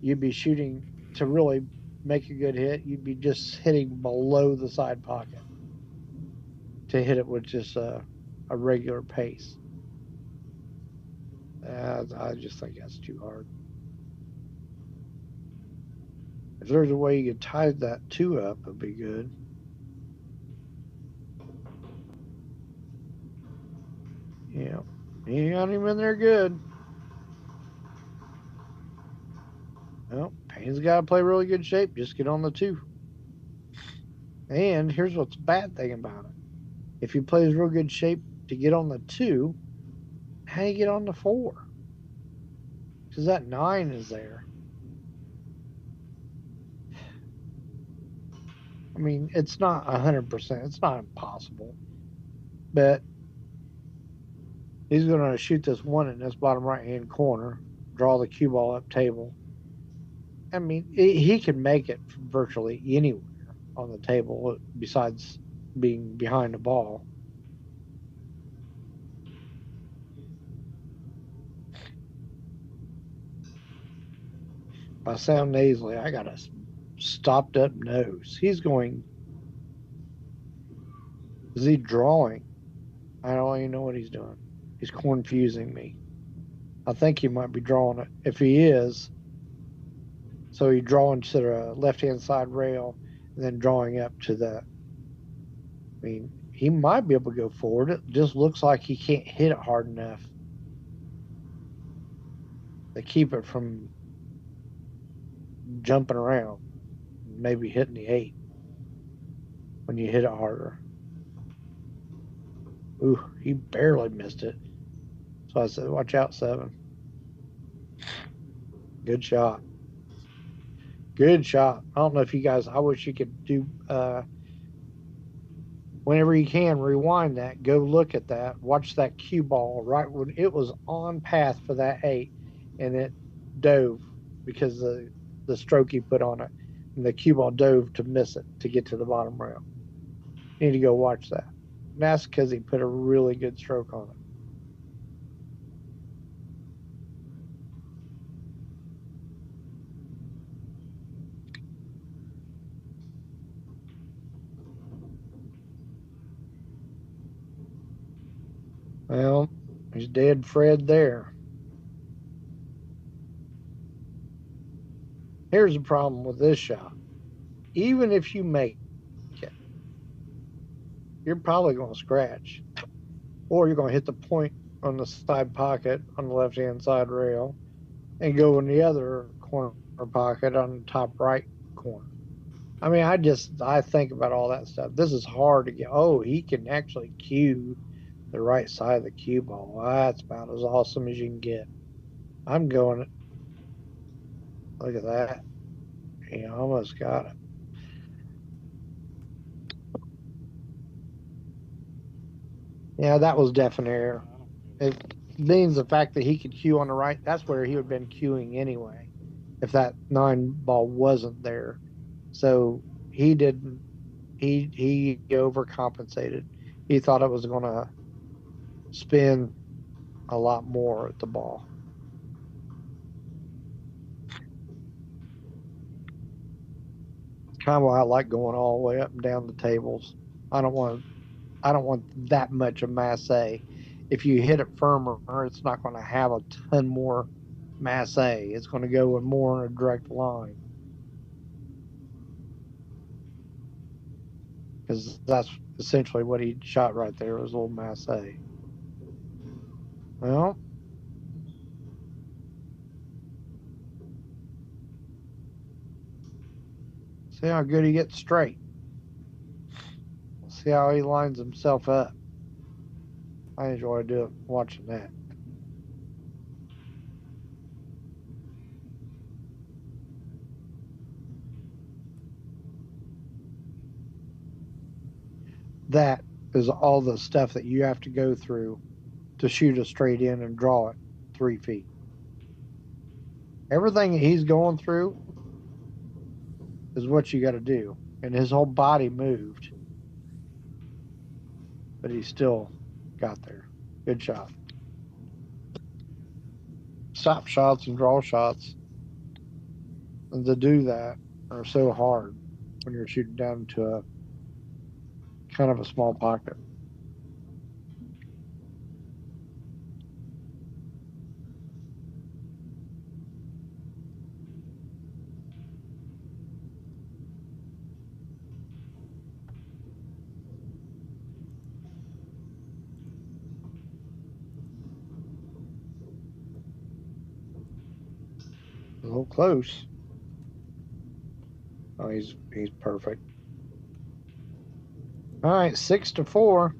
you'd be shooting to really make a good hit. You'd be just hitting below the side pocket to hit it with just a regular pace. I just think that's too hard. If there's a way you could tie that 2 up, it'd be good. He got him in there good. Well, Payne's got to play really good shape. Just get on the 2. And here's what's the bad thing about it. If he plays real good shape to get on the 2, how do you get on the 4? Because that 9 is there. I mean, it's not 100%. It's not impossible. But he's going to shoot this 1 in this bottom right-hand corner, draw the cue ball up table. I mean, he can make it from virtually anywhere on the table besides being behind the ball. If I sound nasally, I got a stopped up nose. He's going. Is he drawing? I don't even know what he's doing. He's confusing me. I think he might be drawing it. If he is, so he's drawing to the left-hand side rail and then drawing up to the. I mean, he might be able to go forward. It just looks like he can't hit it hard enough to keep it from jumping around, maybe hitting the 8 when you hit it harder. Ooh, he barely missed it. So I said, watch out, 7. Good shot. Good shot. I don't know if you guys, I wish you could do, whenever you can, rewind that. Go look at that. Watch that cue ball right when it was on path for that 8 and it dove because the stroke he put on it. And the cue ball dove to miss it to get to the bottom rail. You need to go watch that. And that's because he put a really good stroke on it. Well, he's dead Fred there. Here's the problem with this shot. Even if you make it, you're probably going to scratch. Or you're going to hit the point on the side pocket on the left-hand side rail and go in the other corner pocket on the top right corner. I mean, I think about all that stuff. This is hard to get. Oh, he can actually cue the right side of the cue ball. That's about as awesome as you can get. I'm going, look at that. He almost got it. Yeah, that was definite error. It means the fact that he could cue on the right, that's where he would have been cueing anyway, if that 9 ball wasn't there. So he didn't, he overcompensated. He thought it was going to spin a lot more at the ball. Kind of why I like going all the way up and down the tables. I don't want that much of masse. If you hit it firmer, it's not going to have a ton more masse. It's going to go in more in a direct line. Because that's essentially what he shot right there was a little masse. Well, see how good he gets straight. See how he lines himself up. I enjoy watching that. That is all the stuff that you have to go through to shoot a straight in and draw it 3 feet. Everything he's going through is what you got to do. And his whole body moved, but he still got there. Good shot. Stop shots and draw shots, and to do that are so hard when you're shooting down into a kind of a small pocket. Oh, close. Oh, he's perfect. All right, 6-4.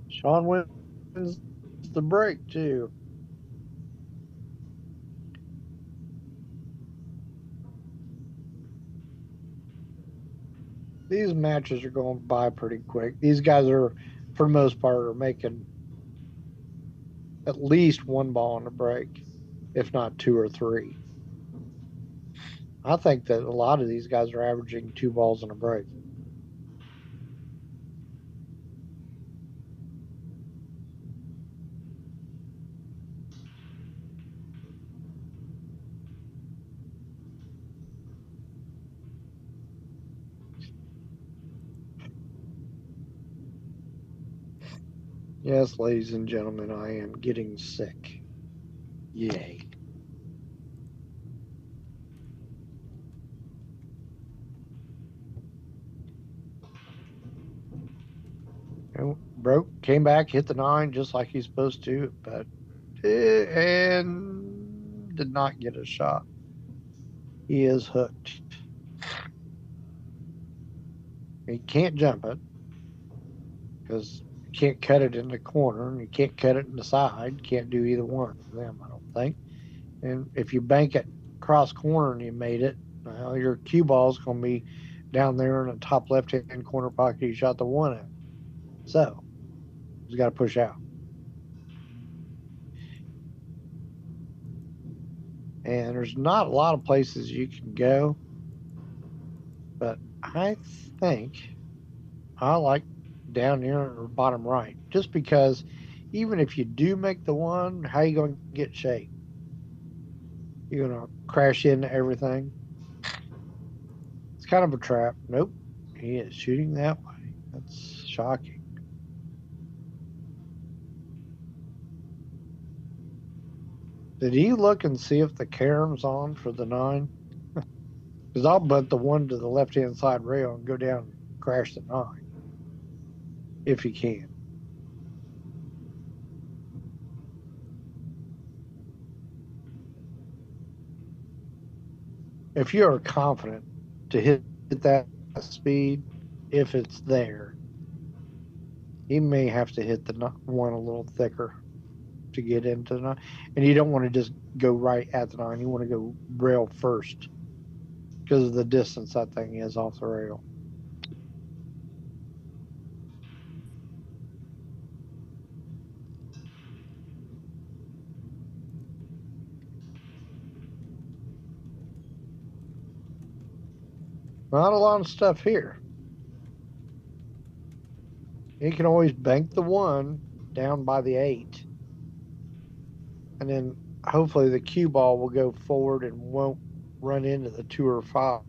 Sean wins the break too. These matches are going by pretty quick. These guys are, for the most part, are making at least one ball in a break, if not two or three. I think that a lot of these guys are averaging 2 balls in a break. Yes, ladies and gentlemen, I am getting sick. Yay. And broke, came back, hit the 9 just like he's supposed to, but and did not get a shot. He is hooked. He can't jump it because you can't cut it in the corner and you can't cut it in the side. Can't do either one of them, I don't think. And if you bank it cross corner and you made it, well, your cue ball is going to be down there in the top left hand corner pocket you shot the 1 at. So he's got to push out. And there's not a lot of places you can go, but I think I like down here in the bottom right, just because even if you do make the 1, how you going to get shape? You're going to crash into everything. It's kind of a trap. Nope. He is shooting that way. That's shocking. Did he look and see if the carom's on for the 9? Because I'll butt the 1 to the left-hand side rail and go down and crash the 9. If he can. If you are confident to hit that speed, if it's there, he may have to hit the 1 a little thicker to get into the 9. And you don't want to just go right at the 9. You want to go rail first because of the distance that thing is off the rail. Not a lot of stuff here. You can always bank the 1 down by the 8. And then hopefully the cue ball will go forward and won't run into the 2 or 5.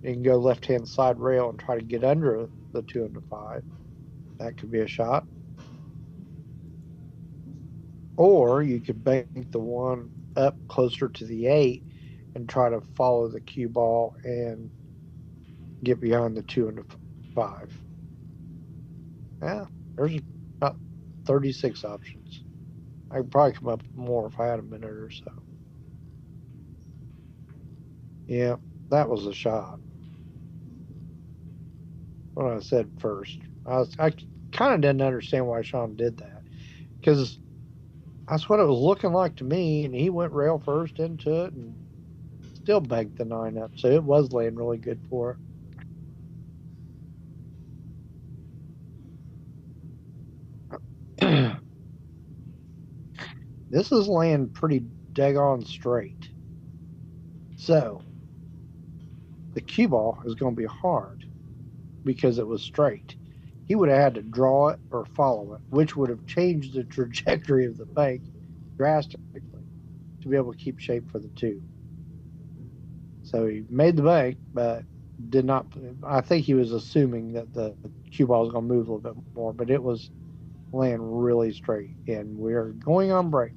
You can go left-hand side rail and try to get under the 2 and the 5. That could be a shot. Or you could bank the 1 up closer to the 8 and try to follow the cue ball and get behind the 2 and the 5. Yeah, there's about 36 options. I could probably come up with more if I had a minute or so. Yeah, that was a shot. What I said first. I kind of didn't understand why Sean did that, because that's what it was looking like to me, and he went rail first into it and still banked the 9 up, so it was laying really good for it. This is laying pretty daggone straight. So the cue ball is going to be hard because it was straight. He would have had to draw it or follow it, which would have changed the trajectory of the bank drastically to be able to keep shape for the 2. So he made the bank, but did not. I think he was assuming that the cue ball was going to move a little bit more, but it was laying really straight, and we're going on break.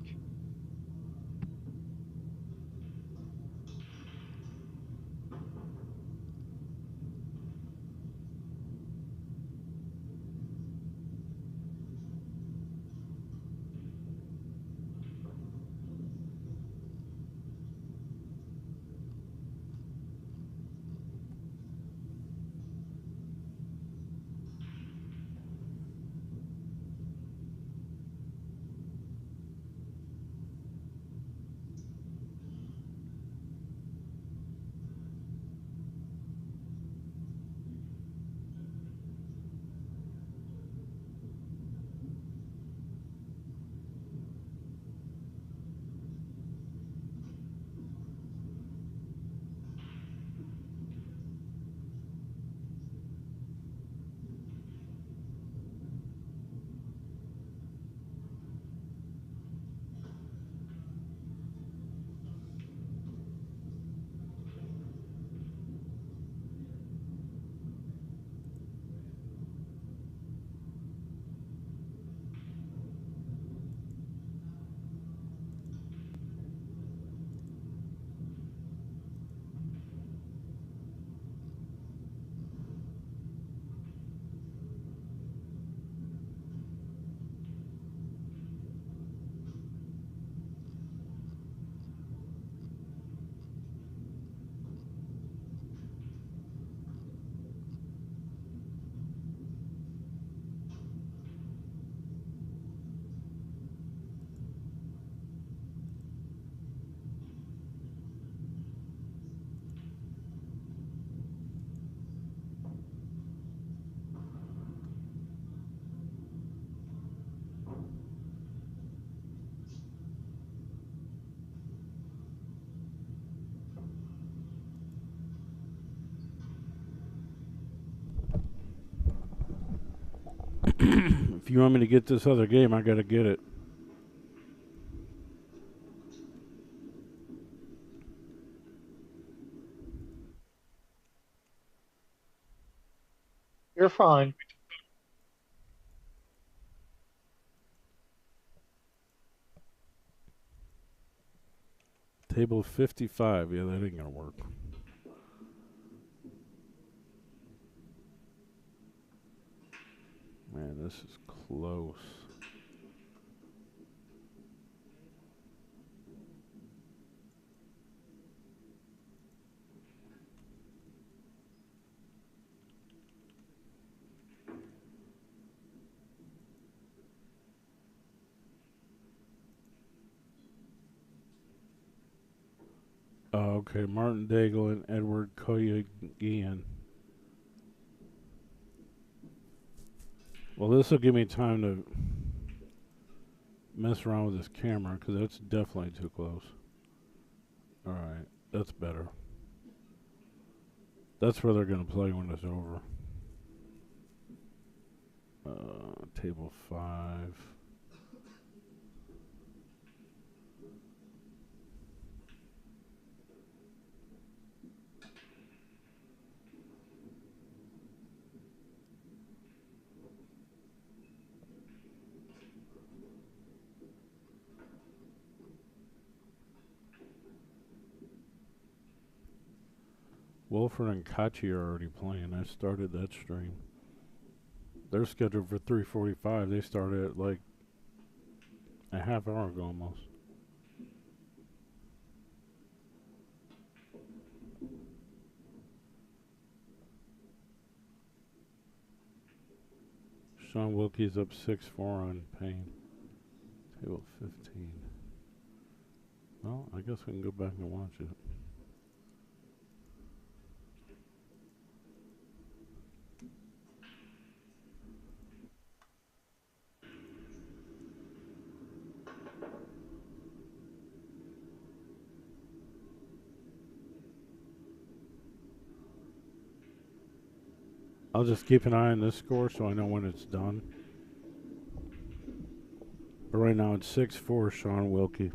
If you want me to get this other game, I gotta get it. You're fine. Table 55. Yeah, that ain't gonna work. Man, this is close. Oh, okay, Martin Daigle and Edward Koyagian. Well, this will give me time to mess around with this camera, because that's definitely too close. Alright, that's better. That's where they're going to play when it's over. Table 5. Wolford and Kachi are already playing. I started that stream. They're scheduled for 3:45. They started at like a half hour ago almost. Sean Wilkie's up 6-4 on Payne. Table 15. Well, I guess we can go back and watch it. I'll just keep an eye on this score so I know when it's done. But right now it's 6-4 Sean Wilkie.